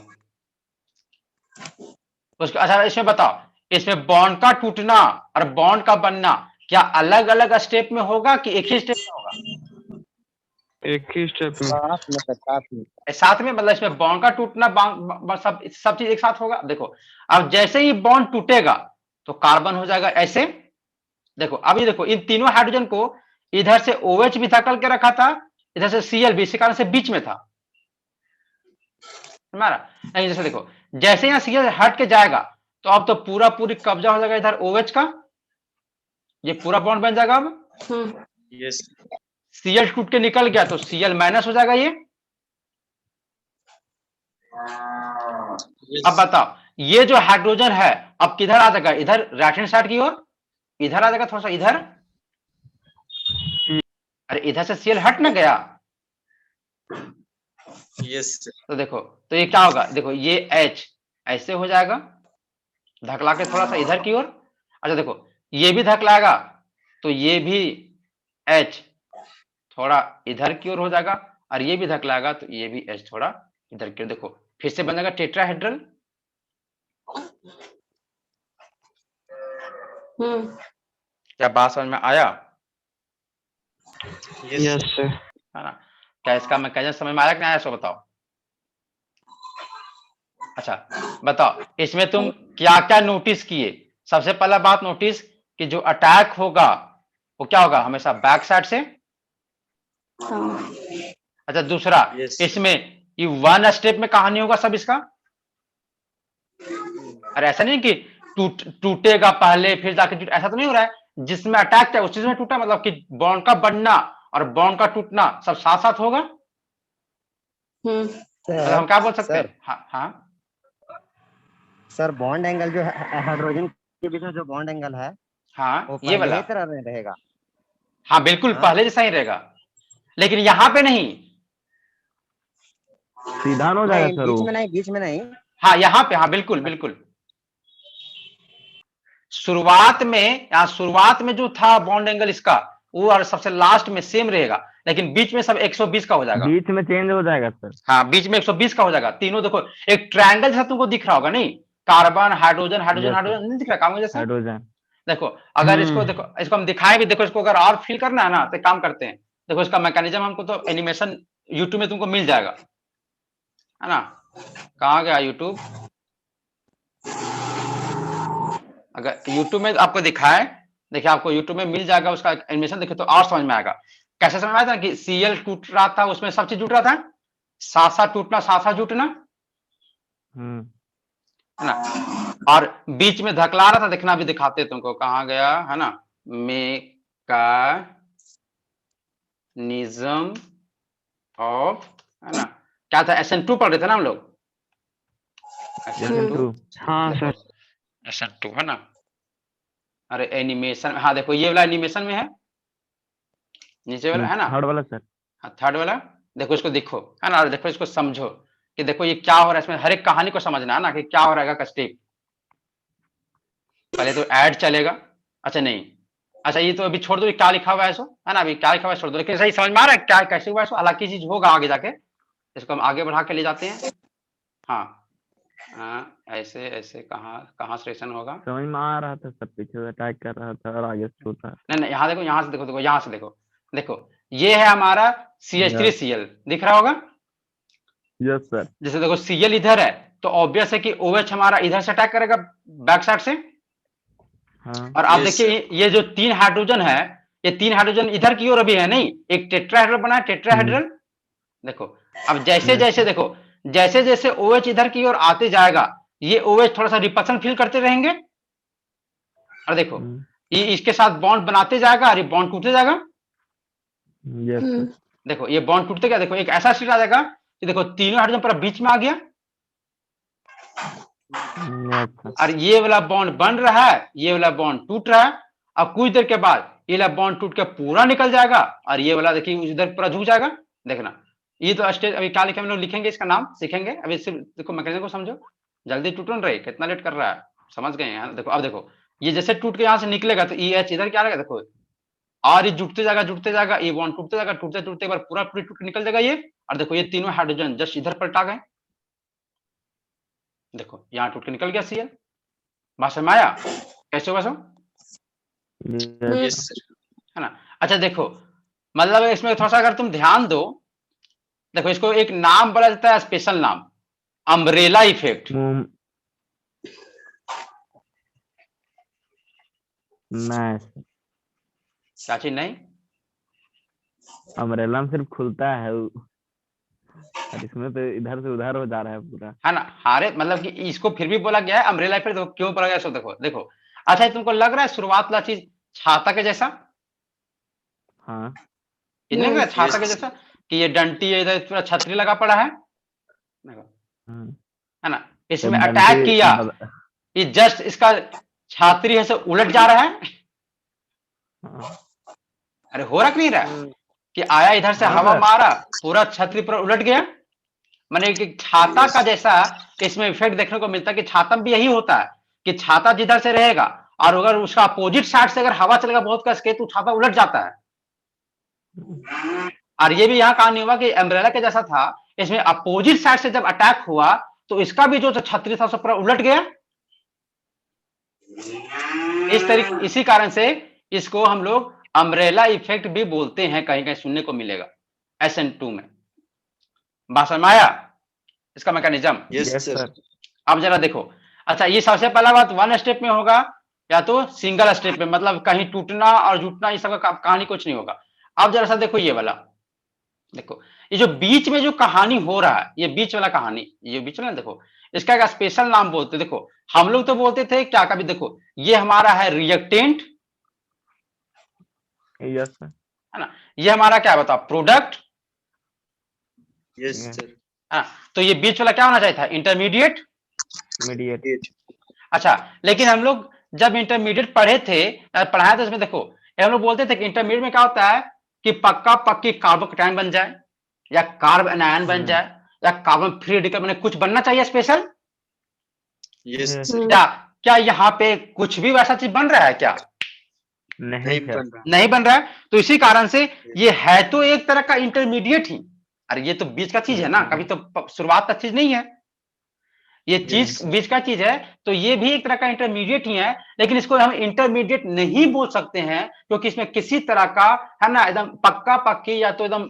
उसके, अच्छा इसमें बताओ, इसमें बॉन्ड का टूटना और बॉन्ड का बनना क्या अलग अलग स्टेप में होगा कि एक ही स्टेप में होगा? एक ही स्टेप में। साथ में, मतलब इसमें बॉन्ड का टूटना सब चीज एक साथ होगा। देखो अब जैसे ही बॉन्ड टूटेगा तो कार्बन हो जाएगा ऐसे। देखो अभी देखो इन तीनों हाइड्रोजन को इधर से OH भी धकल के रखा था, इधर से Cl भी, इसी कारण से बीच में था हमारा। नहीं जैसे देखो जैसे यहाँ Cl हट के जाएगा तो अब तो पूरा पूरी कब्जा हो जाएगा इधर OH का, ये पूरा बॉन्ड बन जाएगा। अब यस Cl टूट के निकल गया तो Cl माइनस हो जाएगा ये। अब बताओ ये जो हाइड्रोजन है अब किधर आ जाएगा, इधर राइट हैंड साइड की ओर, इधर आ जाएगा थोड़ा सा इधर। अरे इधर से Cl हट ना गया, यस तो देखो तो ये क्या होगा, देखो ये H ऐसे हो जाएगा धकला के थोड़ा सा इधर की ओर। अच्छा देखो ये भी धकलाएगा तो ये भी H थोड़ा इधर की ओर हो जाएगा, और ये भी धकलाएगा तो ये भी H थोड़ा इधर की ओर। देखो फिर से बन जाएगा टेट्राहेड्रल। क्या बात समझ में आया? Yes sir. है ना। क्या इसका मैकेनिज्म समझ में आया कि नहीं आया सो बताओ। अच्छा बताओ इसमें तुम क्या क्या नोटिस किए? सबसे पहला बात नोटिस कि जो अटैक होगा वो क्या होगा, हमेशा बैक साइड से। अच्छा दूसरा Yes. इसमें ये वन स्टेप में कहानी होगा सब इसका। अरे ऐसा नहीं कि टूटेगा पहले फिर जाके ऐसा तो नहीं हो रहा है, जिसमें अटैक है उस चीज में टूटा, मतलब कि बॉन्ड का बनना और बॉन्ड का टूटना सब साथ साथ होगा। मतलब हम क्या बोल सकते हैं? हाँ हाँ सर बॉन्ड एंगल जो है हाइड्रोजन के बीच में जो बॉन्ड एंगल है हाँ वो ये पहले वाला, ही तरह में रहेगा। हाँ बिल्कुल हाँ। पहले जैसा ही रहेगा, लेकिन यहाँ पे नहीं। सीधा हो जाएगा सर बीच वो। में नहीं, बीच में नहीं। हाँ यहाँ पे, हाँ बिल्कुल बिल्कुल। शुरुआत में, यहाँ शुरुआत में जो था बॉन्ड एंगल इसका वो और सबसे लास्ट में सेम रहेगा, लेकिन बीच में सब 120 का हो जाएगा। बीच में चेंज हो जाएगा सर। हाँ बीच में 120 का हो जाएगा। तीनों देखो एक ट्रायंगल जैसा तुमको दिख रहा होगा नहीं, carbon hydrogen hydrogen Yes, hydrogen नहीं दिख रहा काम जैसा। हाइड्रोजन। देखो अगर इसको देखो, इसको हम दिखाएं भी, देखो इसको अगर और फील करना है ना तो काम करते हैं। देखो इसका मैकेनिज्म हमको तो एनिमेशन यूट्यूब में तुमको मिल जाएगा, है ना। कहाँ गया यूट्यूब? अगर यूट्यूब में आपको दिखाए, देखिए आपको यूट्यूब में मिल जाएगा उसका एनिमेशन, देखिए तो और समझ में आएगा। कैसे समझ में आया था कि Cl टूट रहा था, उसमें सब चीज जुट रहा था, साथ साथ टूटना साथ साथ जुटना, है ना। और बीच में धकला रहा था, देखना भी दिखाते तुमको, कहाँ गया है ना, मैकेनिज्म ऑफ, है ना। क्या था, SN2 पढ़ रहे थे ना हम लोग, SN2। हाँ सर। SN2 है ना। अरे एनिमेशन, हाँ देखो ये वाला एनिमेशन में है, नीचे वाला है ना, थर्ड वाला सर। हाँ थर्ड वाला। देखो इसको देखो, है ना, और देखो इसको समझो कि देखो ये क्या हो रहा है, इसमें हर एक कहानी को समझना है ना कि क्या हो रहा है स्टेप। पहले तो ऐड चलेगा, अच्छा नहीं, अच्छा ये तो अभी छोड़ दो, क्या लिखा हुआ है सो, है ना, अभी क्या लिखा हुआ है छोड़ दो, लेकिन सही समझ में आ रहा है क्या कैसे हुआ है सो, हालांकि चीज होगा आगे जाके, इसको हम आगे बढ़ा के ले जाते हैं। हाँ ऐसे ऐसे कहाँ सेशन होगा, समझ में आ रहा था सर, पीछे से अटैक कर रहा था और आगे से छूटा। नहीं नहीं यहाँ देखो, यहाँ से देखो, देखो यहाँ से देखो, देखो ये है हमारा CH3Cl दिख रहा होगा। Yes sir. जैसे देखो Cl इधर है तो ऑब्वियस है कि OH हमारा इधर से अटैक करेगा बैक साइड से। हाँ। और आप Yes, देखिए ये जो 3 हाइड्रोजन है, ये 3 हाइड्रोजन इधर की ओर अभी है नहीं, एक टेट्राहेड्रल बना है, टेट्राहेड्रल। देखो अब जैसे जैसे देखो जैसे जैसे OH इधर की ओर आते जाएगा, ये OH थोड़ा सा रिपल्सन फील करते रहेंगे, और देखो ये इसके साथ बॉन्ड बनाते जाएगा और ये बॉन्ड टूटते जाएगा। Yes sir. देखो ये बॉन्ड टूटते क्या, देखो एक ऐसा स्टेट आ जाएगा ये देखो तीनों हाइड्रोजन पूरा बीच में आ गया, यस सर। और ये वाला बॉन्ड बन रहा है, ये वाला बॉन्ड टूट रहा है। अब कुछ देर के बाद ये वाला बॉन्ड टूट के पूरा निकल जाएगा, और ये वाला देखिए इधर पूरा झुक जाएगा। देखना ये तो स्टेज, अभी क्या लिखे हम लोग लिखेंगे, इसका नाम सीखेंगे। अभी सिर्फ देखो मैकेनिज्म को समझो, जल्दी टूट न रहे, कितना लेट कर रहा है, समझ गए हैं। देखो अब देखो ये जैसे टूट के यहाँ से निकलेगा तो EH इधर क्या रहेगा, देखो और ये जुटते जाएगा, ये बॉन्ड टूटते जाएगा, टूटते टूटते एक बार पूरा पूरी टूट के निकल जाएगा ये। और देखो ये तीनों हाइड्रोजन जस्ट इधर पलटा गए, देखो यहाँ टूट के निकल गया Cl। बात समझ में आया कैसे होगा सब, यस सर। है ना। अच्छा देखो मतलब इसमें थोड़ा सा अगर तुम ध्यान दो, देखो इसको एक नाम बोला जाता है, स्पेशल नाम, अम्ब्रेला इफेक्ट। नहीं क्या चीज नहीं, अम्ब्रेला में सिर्फ खुलता है और इसमें तो इधर से उधर हो जा रहा है पूरा, है ना। हारे मतलब कि इसको फिर भी बोला गया है अम्ब्रेला इफेक्ट, तो क्यों बोला गया सो देखो देखो। अच्छा तुमको लग रहा है शुरुआत वाला चीज छाता के जैसा, हाँ इतने लग रहा है छाता के Yes. जैसा, कि ये डंटी है इधर पूरा छतरी लगा पड़ा है, देखो, है ना। इसमें तो अटैक डंडी किया, ये जस्ट इसका छात्री है से उलट जा रहा है। हाँ, अरे हो रहा कि नहीं रहा कि आया इधर से हाँ हवा सर। मारा, पूरा छतरी पूरा उलट गया। माने कि छाता का जैसा इसमें इफेक्ट देखने को मिलता है, कि छाता में भी यही होता है कि छाता जिधर से रहेगा और अगर उसका अपोजिट साइड से अगर हवा चलेगा बहुत कस के तो छाता उलट जाता है। और ये भी यहाँ कहानी हुआ कि अम्ब्रेला के जैसा था, इसमें अपोजिट साइड से जब अटैक हुआ तो इसका भी जो छतरी था सब पूरा उलट गया। इस तरीके, इसी कारण से इसको हम लोग अम्ब्रेला इफेक्ट भी बोलते हैं, कहीं कहीं सुनने को मिलेगा SN2 में। बात समझ में आया इसका mechanism? Yes yes sir. Sir. अब जरा देखो, अच्छा ये सबसे पहला बात वन स्टेप में होगा या तो सिंगल स्टेप में, मतलब कहीं टूटना और जुटना इस सब का कहानी कुछ नहीं होगा। अब जरा सा देखो ये वाला, देखो ये जो बीच में जो कहानी हो रहा है, ये बीच वाला कहानी, ये बीच वाला देखो इसका एक स्पेशल नाम बोलते, देखो हम लोग तो बोलते थे क्या, कभी देखो ये हमारा है रिएक्टेंट, यस सर। है ना, ये हमारा क्या बताओ प्रोडक्ट, यस सर। है ना। तो ये बीच वाला क्या होना चाहिए था, इंटरमीडिएट। मीडिएट। अच्छा लेकिन हम लोग जब इंटरमीडिएट पढ़े थे, पढ़ाया था, इसमें देखो हम लोग बोलते थे कि इंटरमीडिएट में क्या होता है कि पक्का पक्की कार्बोकैटायन बन जाए या कार्ब एनायन बन जाए या कार्बन फ्री रेडिकल बने, कुछ बनना चाहिए स्पेशल। Yes Yes. सर। क्या यहाँ पे कुछ भी वैसा चीज बन रहा है क्या? नहीं नहीं सर। बन रहा। नहीं बन रहा है। तो इसी कारण से ये है तो एक तरह का इंटरमीडिएट ही, अरे ये तो बीच का चीज है ना, कभी तो शुरुआत का चीज नहीं है, ये चीज Yes. बीच का चीज है, तो ये भी एक तरह का इंटरमीडिएट ही है। लेकिन इसको हम इंटरमीडिएट नहीं बोल सकते हैं क्योंकि इसमें किसी तरह का, है ना, एकदम पक्का पक्की या तो एकदम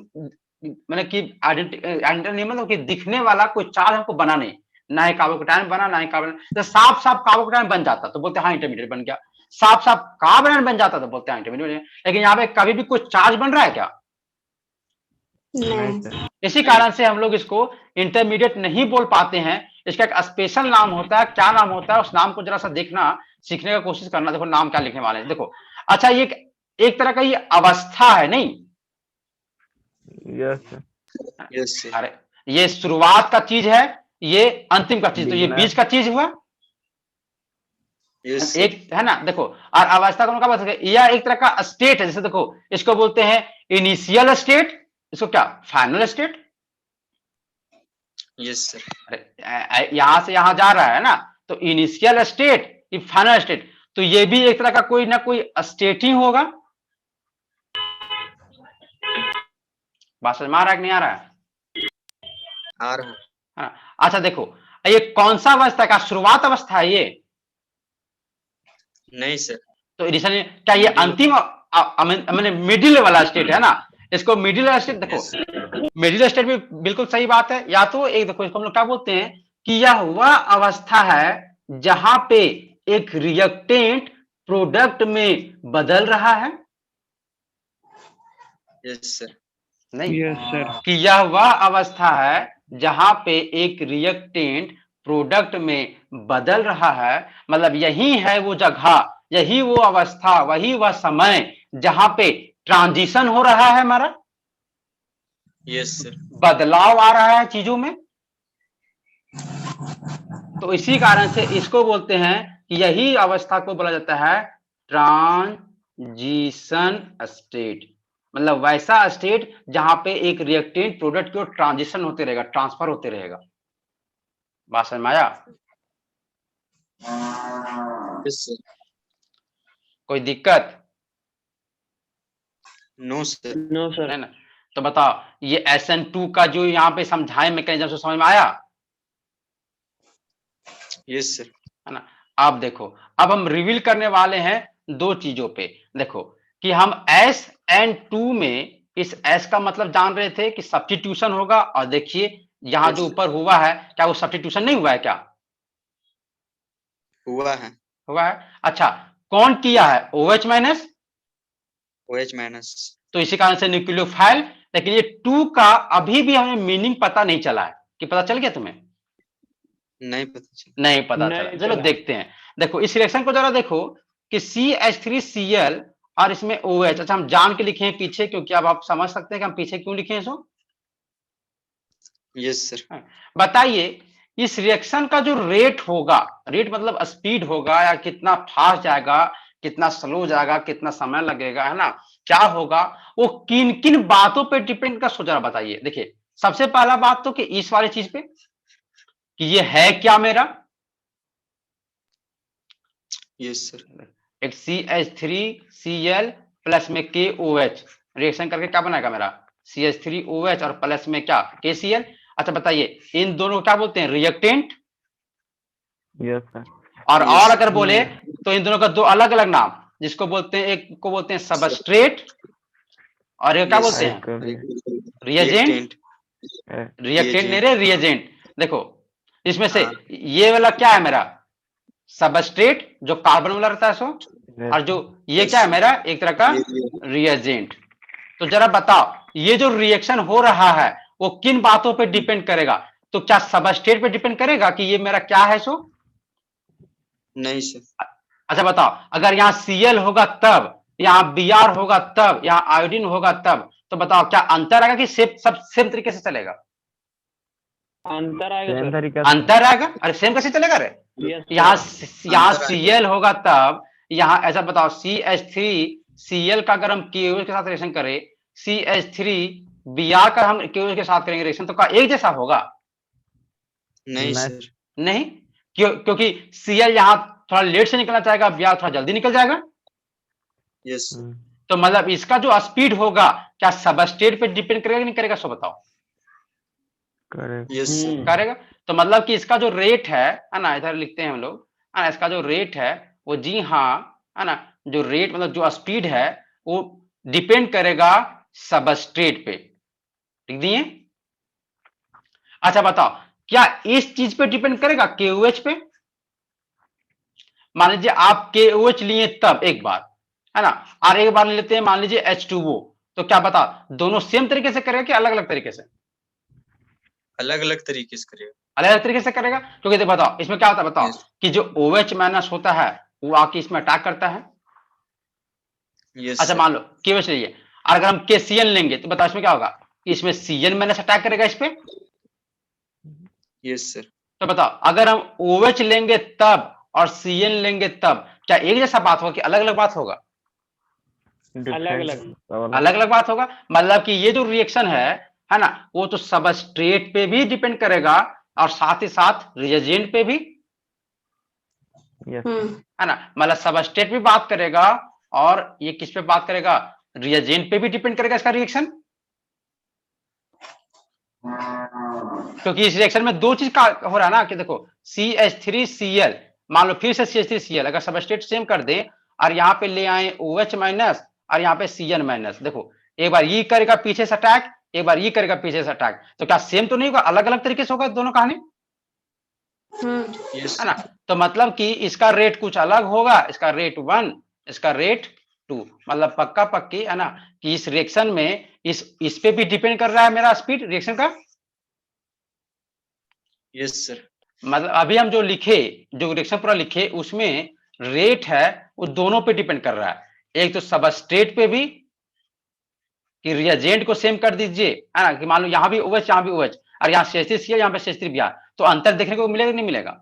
मतलब कि आइडेंटिटी, मतलब कि दिखने वाला कोई चार्ज हमको बना नहीं, ना ही कार्बोकैटायन बना ना ही कार्बन, तो साफ साफ कार्बोकैटायन बन जाता तो बोलते हाँ इंटरमीडिएट बन गया, साफ साफ कार्बन बन जाता तो बोलते हैं इंटरमीडिएट। लेकिन यहाँ पे कभी भी कुछ चार्ज बन रहा है क्या? नहीं नहीं सर। इसी कारण से हम लोग इसको इंटरमीडिएट नहीं बोल पाते हैं। इसका एक स्पेशल नाम होता है, क्या नाम होता है उस नाम को जरा सा देखना, सीखने का कोशिश करना। देखो नाम क्या लिखने वाले हैं, देखो अच्छा ये एक तरह का ये अवस्था है नहीं, यस सर। Yes sir. अरे ये शुरुआत का चीज है, ये अंतिम का चीज, तो ये Beginner. बीच का चीज हुआ यस एक, है ना। देखो और अवस्था को क्या बोल सकते हैं, यह एक तरह का स्टेट है, जैसे देखो इसको बोलते हैं इनिशियल स्टेट, इसको क्या फाइनल स्टेट। Yes sir. अरे यहां से यहां जा रहा है ना, तो इनिशियल स्टेट, ये फाइनल स्टेट, तो ये भी एक तरह का कोई ना कोई स्टेट ही होगा। बात समझ में आ रहा है कि नहीं आ रहा है? आ रहा। हाँ। अच्छा देखो ये कौन सा अवस्था का शुरुआत अवस्था है ये? नहीं सर। तो इनिशियल क्या ये अंतिम मैंने मिडिल वाला स्टेट है ना, इसको मिडिल स्टेट देखो। यस मिडिल स्टेट भी बिल्कुल सही बात है। या तो एक देखो इसको हम लोग क्या बोलते हैं कि यह वह अवस्था है जहां पे एक रिएक्टेंट प्रोडक्ट में बदल रहा है, यस सर। नहीं यस सर। कि यह वह अवस्था है जहां पे एक रिएक्टेंट प्रोडक्ट में बदल रहा है, मतलब यही है वो जगह, यही वो अवस्था, वही वह समय जहां पे ट्रांजिशन हो रहा है हमारा। Yes sir. बदलाव आ रहा है चीजों में, तो इसी कारण से इसको बोलते हैं कि यही अवस्था को बोला जाता है ट्रांजिशन स्टेट। मतलब वैसा स्टेट जहां पे एक रिएक्टेंट प्रोडक्ट की ओर ट्रांजिशन होते रहेगा, ट्रांसफर होते रहेगा। बात समझ में आया? Yes sir. कोई दिक्कत? No sir. No sir. है ना? तो बताओ ये SN2 का जो यहाँ पे समझाए मैकेनिज्म से समझ में आया? Yes sir. है ना? अब देखो, अब हम रिवील करने वाले हैं दो चीजों पे। देखो कि हम SN2 में इस S का मतलब जान रहे थे कि सब्स्टिट्यूशन होगा, और देखिए यहां जो ऊपर हुआ है, क्या वो सब्स्टिट्यूशन नहीं हुआ है? क्या हुआ है? हुआ है। अच्छा, कौन किया है? OH minus. OH minus. तो इसी कारण से न्यूक्लियोफाइल। लेकिन ये 2 का अभी भी हमें मीनिंग पता नहीं चला है। कि पता चल गया तुम्हें? नहीं पता चला। नहीं पता नहीं चला। चलो चला। देखते हैं। देखो इस रिएक्शन को जरा देखो कि CH3Cl और इसमें OH। अच्छा, हम जान के लिखे हैं पीछे, क्योंकि अब आप समझ सकते हैं कि हम पीछे क्यों लिखे हैं इसको। Yes sir. बताइए इस रिएक्शन का जो रेट होगा, रेट मतलब स्पीड होगा, या कितना फास्ट जाएगा, कितना स्लो जाएगा, कितना समय लगेगा, है ना, क्या होगा, वो किन किन बातों पे डिपेंड कर, सो जरा बताइए। देखिए सबसे पहला बात तो कि इस वाली चीज पे कि ये है क्या मेरा, यस सर। एक CH3Cl प्लस में KOH रिएक्शन करके क्या बनाएगा मेरा CH3OH और प्लस में क्या KCl। अच्छा बताइए इन दोनों को क्या बोलते हैं? रिएक्टेंट। Yes sir. और अगर बोले तो इन दोनों का दो अलग अलग नाम, जिसको बोलते हैं, एक को बोलते हैं सबस्ट्रेट और ये क्या बोलते हैं? रिएजेंट। रिएक्टेंट नहीं रे, रिएजेंट। देखो इसमें से ये वाला क्या है मेरा? सबस्ट्रेट जो कार्बन वाला रहता है सो, और जो ये क्या है मेरा? एक तरह का रिएजेंट। तो जरा बताओ ये जो रिएक्शन हो रहा है वो किन बातों पे डिपेंड करेगा? तो क्या सबस्ट्रेट पे डिपेंड करेगा कि ये मेरा क्या है सो? नहीं सर। अच्छा बताओ, अगर यहाँ Cl होगा तब, यहाँ Br होगा तब, यहाँ आयोडीन होगा तब, तो बताओ क्या अंतर आएगा कि सब सेम तरीके से चलेगा? अंतर आएगा सेम सर। तरीका से। अंतर आएगा। अरे सेम कैसे चलेगा रे? यस यहाँ सर। यहाँ अंतर Cl होगा तब, यहाँ ऐसा बताओ CH3Cl का अगर हम KOH के साथ रिएक्शन करें, CH3Br का हम KOH के साथ करेंगे रिएक्शन, तो क्या एक जैसा होगा? नहीं नहीं। सर। नहीं, क्योंकि Cl यहाँ थोड़ा लेट से निकलना चाहेगा, Br थोड़ा जल्दी निकल जाएगा। यस। तो मतलब इसका जो स्पीड होगा क्या सबस्ट्रेट पे डिपेंड करेगा कि नहीं करेगा? सो बताओ। करेक्ट। Yes sir. करेगा। तो मतलब कि इसका जो रेट है ना, इधर लिखते हैं हम लोग, है ना, इसका जो रेट है वो, जी हाँ, है ना, जो रेट मतलब जो स्पीड है वो डिपेंड करेगा सबस्ट्रेट पे। लिख दिए? अच्छा बताओ क्या इस चीज पे डिपेंड करेगा KOH पे? मान लीजिए आप KOH लिए तब एक बार, है ना, और एक बार लेते हैं मान लीजिए H2O, तो क्या बता दोनों सेम तरीके से करेगा कि अलग अलग तरीके से? अलग अलग तरीके से करेगा। अलग अलग तरीके से करेगा। क्योंकि देखो बताओ इसमें क्या होता है, बताओ कि जो OH माइनस होता है वो आके इसमें अटैक करता है। यस अच्छा सर। मान लो KOH लीजिए, और अगर हम KCl लेंगे तो बताओ इसमें क्या होगा? इसमें Cl माइनस अटैक करेगा इस पे। Yes sir. तो बताओ अगर हम OH लेंगे तब और Cl लेंगे तब, क्या एक जैसा बात होगा कि अलग अलग बात होगा? अलग अलग। अलग अलग बात होगा। मतलब कि ये जो रिएक्शन है ना, वो तो सबस्ट्रेट पे भी डिपेंड करेगा और साथ ही साथ रिएजेंट पे भी, यस। है ना। मतलब सबस्ट्रेट भी बात करेगा और ये किस पे बात करेगा? रिएजेंट पे भी डिपेंड करेगा इसका रिएक्शन। क्योंकि इस रिएक्शन में दो चीज का हो रहा है ना, कि देखो CH3Cl, मान लो फिर से CH3Cl अगर सबस्ट्रेट सेम कर दे और यहाँ पे ले आए OH माइनस और यहाँ पे Cl माइनस, देखो एक बार ये करेगा पीछे से अटैक, एक बार ये करेगा पीछे से अटैक, तो क्या सेम तो नहीं होगा? अलग अलग तरीके से होगा दोनों कहानी, यस है ना। तो मतलब कि इसका रेट कुछ अलग होगा, इसका रेट 1, इसका रेट 2, मतलब पक्का पक्की, है ना, कि इस रिएक्शन में इस पे भी डिपेंड कर रहा है मेरा स्पीड रिएक्शन का। Yes sir. मतलब अभी हम जो लिखे, जो रिएक्शन पूरा लिखे, उसमें रेट है वो दोनों पे डिपेंड कर रहा है, एक तो सबस्ट्रेट पे भी कि रिएजेंट को सेम कर दीजिए, है ना, कि मान लो यहाँ भी OH यहाँ भी OH और यहाँ CH3 Cl यहाँ पे CH3 Br, तो अंतर देखने को मिलेगा कि नहीं मिलेगा?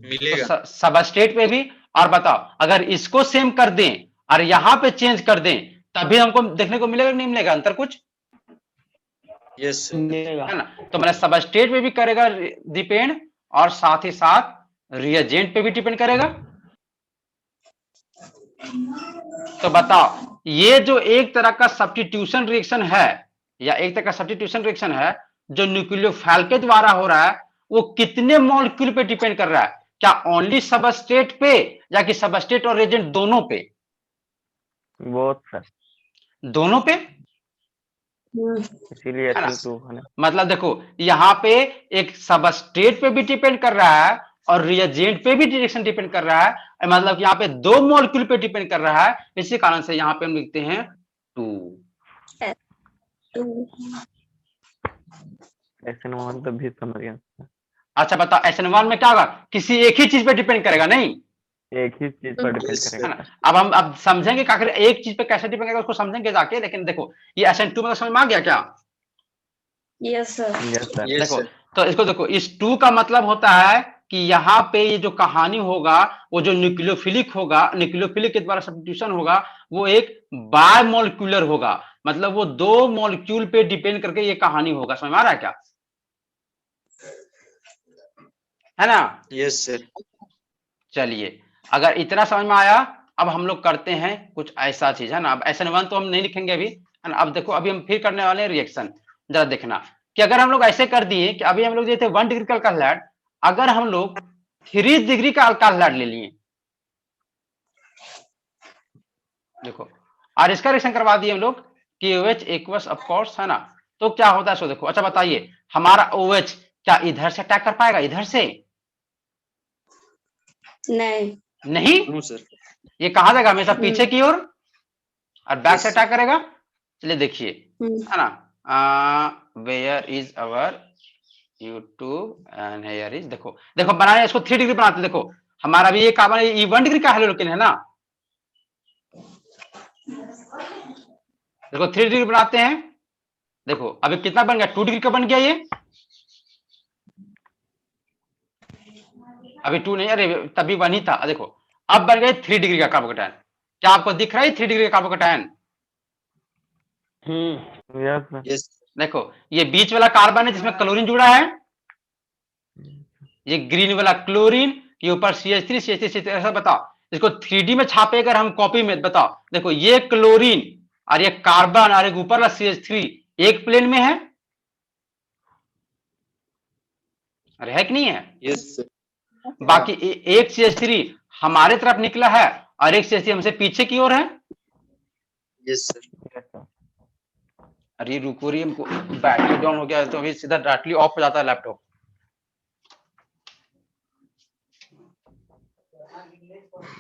मिलेगा। तो सबस्ट्रेट पे भी, और बताओ अगर इसको सेम कर दें और यहाँ पे चेंज कर दें तभी हमको देखने को मिलेगा कि नहीं मिलेगा अंतर कुछ? Yes sir. मिलेगा। है ना, तो मैंने सबस्ट्रेट पे भी करेगा डिपेंड और साथ ही साथ रिएजेंट पे भी डिपेंड करेगा। तो बताओ ये जो एक तरह का सब्स्टिट्यूशन रिएक्शन है या एक तरह का सब्स्टिट्यूशन रिएक्शन है जो न्यूक्लियोफाइल के द्वारा हो रहा है, वो कितने मॉलिक्यूल पे डिपेंड कर रहा है? क्या ओनली सबस्ट्रेट पे या कि सबस्ट्रेट और रिएजेंट दोनों पे? बहुत सर, दोनों पे। इसीलिए है ना? SN2 है ना। मतलब देखो यहाँ पे एक सबस्ट्रेट पे भी डिपेंड कर रहा है और रिएजेंट पे भी डायरेक्शन डिपेंड कर रहा है, मतलब यहाँ पे दो मॉलिक्यूल पे डिपेंड कर रहा है। इसी कारण से यहाँ पे हम लिखते हैं 2। SN1 तो भी समझ गया। अच्छा बताओ SN1 में क्या होगा? किसी एक ही चीज पे डिपेंड करेगा, नहीं एक ही चीज पर डिपेंड Yes, है करेगा। ना? अब हम समझेंगे कि आखिर एक चीज पे कैसे डिपेंड करेगा उसको समझेंगे जाके, लेकिन देखो ये SN2 में समझ में आ गया क्या? Yes sir. Yes sir. Yes देखो सर। तो इसको देखो, इस 2 का मतलब होता है कि यहाँ पे ये जो कहानी होगा वो जो न्यूक्लियोफिलिक होगा, न्यूक्लियोफिलिक के द्वारा सब्स्टिट्यूशन होगा, वो एक बायमोलिक्यूलर होगा, मतलब वो दो मॉलिक्यूल पे डिपेंड करके ये कहानी होगा। समझ में आ रहा है क्या? है ना? Yes sir. चलिए अगर इतना समझ में आया, अब हम लोग करते हैं कुछ ऐसा चीज, है ना। अब SN1 तो हम नहीं लिखेंगे अभी, है ना। अब देखो अभी हम फिर करने वाले हैं रिएक्शन। जरा देखना कि अगर हम लोग ऐसे कर दिए कि अभी हम लोग ये थे 1 डिग्री का अल्काइल हैलाइड, अगर हम लोग 3 डिग्री का अल्काइल हैलाइड ले लिए, देखो और इसका रिएक्शन करवा दिए हम लोग KOH एक्वस ऑफ कोर्स, है ना। तो क्या होता है सो देखो। अच्छा बताइए हमारा OH क्या इधर से अटैक कर पाएगा? इधर से नहीं। नहीं, नो सर। ये कहा जाएगा हमेशा पीछे की ओर और बैक से Yes, अटैक करेगा। चलिए देखिए, हम्म, है ना, where is our YouTube and here is, देखो देखो बनाने इसको 3 डिग्री बनाते, देखो हमारा भी ये कार्बन ये 1 डिग्री का हेलोकेन है ना, देखो 3 डिग्री बनाते हैं। देखो अभी कितना बन गया? 2 डिग्री का बन गया ये, अभी 2 नहीं, अरे तभी 1 ही था। देखो अब बन गए 3 डिग्री का कार्बोकेटायन। क्या आपको दिख रहा है 3 डिग्री का कार्बोकेटायन? Yes sir. यस। देखो ये बीच वाला कार्बन है जिसमें क्लोरीन जुड़ा है, ये ग्रीन वाला क्लोरीन, ये ऊपर CH3 CH3 CH3। ऐसा बताओ इसको 3D में छापे अगर हम कॉपी में, बताओ देखो ये क्लोरीन और ये कार्बन और एक ऊपर वाला CH3 एक प्लेन में है, अरे है कि नहीं है? Yes sir. बाकी एक CH3 हमारे तरफ निकला है और एक CH3 हमसे पीछे की ओर है। Yes sir. Yes sir. अरे रुको रही, हमको बैटरी डाउन हो गया है तो अभी सीधा डायरेक्टली ऑफ हो जाता है लैपटॉप।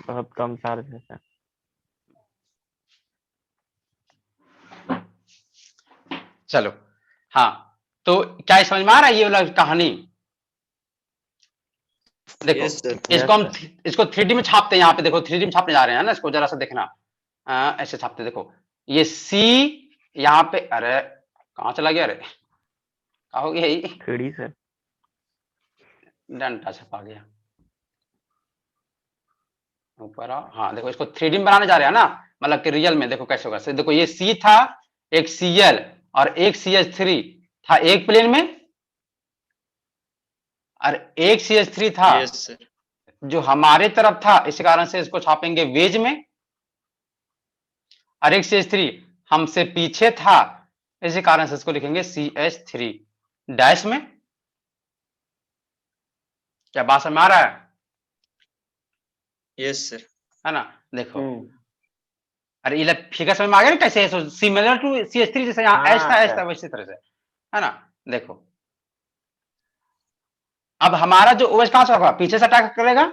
बहुत कम चार्ज है सर। चलो हाँ, तो क्या समझ में आ रहा है ये वाला कहानी? देखो यस सर। इसको हम इसको 3D में छापते हैं, यहाँ पे देखो 3D में छापने जा रहे हैं ना, इसको जरा सा देखना, ऐसे छापते, देखो ये C यहाँ पे, अरे कहाँ चला गया? अरे कहा हो गया? ये 3D सर। डंडा छपा गया ऊपर आओ। हाँ देखो इसको 3D में बनाने जा रहे हैं ना, मतलब कि रियल में देखो कैसे होगा। देखो ये C था, एक Cl और एक CH3 था एक प्लेन में, और एक CH3 था यस सर। जो हमारे तरफ था, इस कारण से इसको छापेंगे वेज में, और एक CH3 हमसे पीछे था, इसी कारण से इसको लिखेंगे CH3 डैश में। क्या बात समझ में आ रहा है? Yes sir. है ना, देखो अरे ये फिगर समझ में आ गया ना कैसे है? सिमिलर टू CH3, जैसे यहाँ H था H था वैसी तरह से, है ना। देखो अब हमारा जो OH कहां से होगा? पीछे से अटैक करेगा।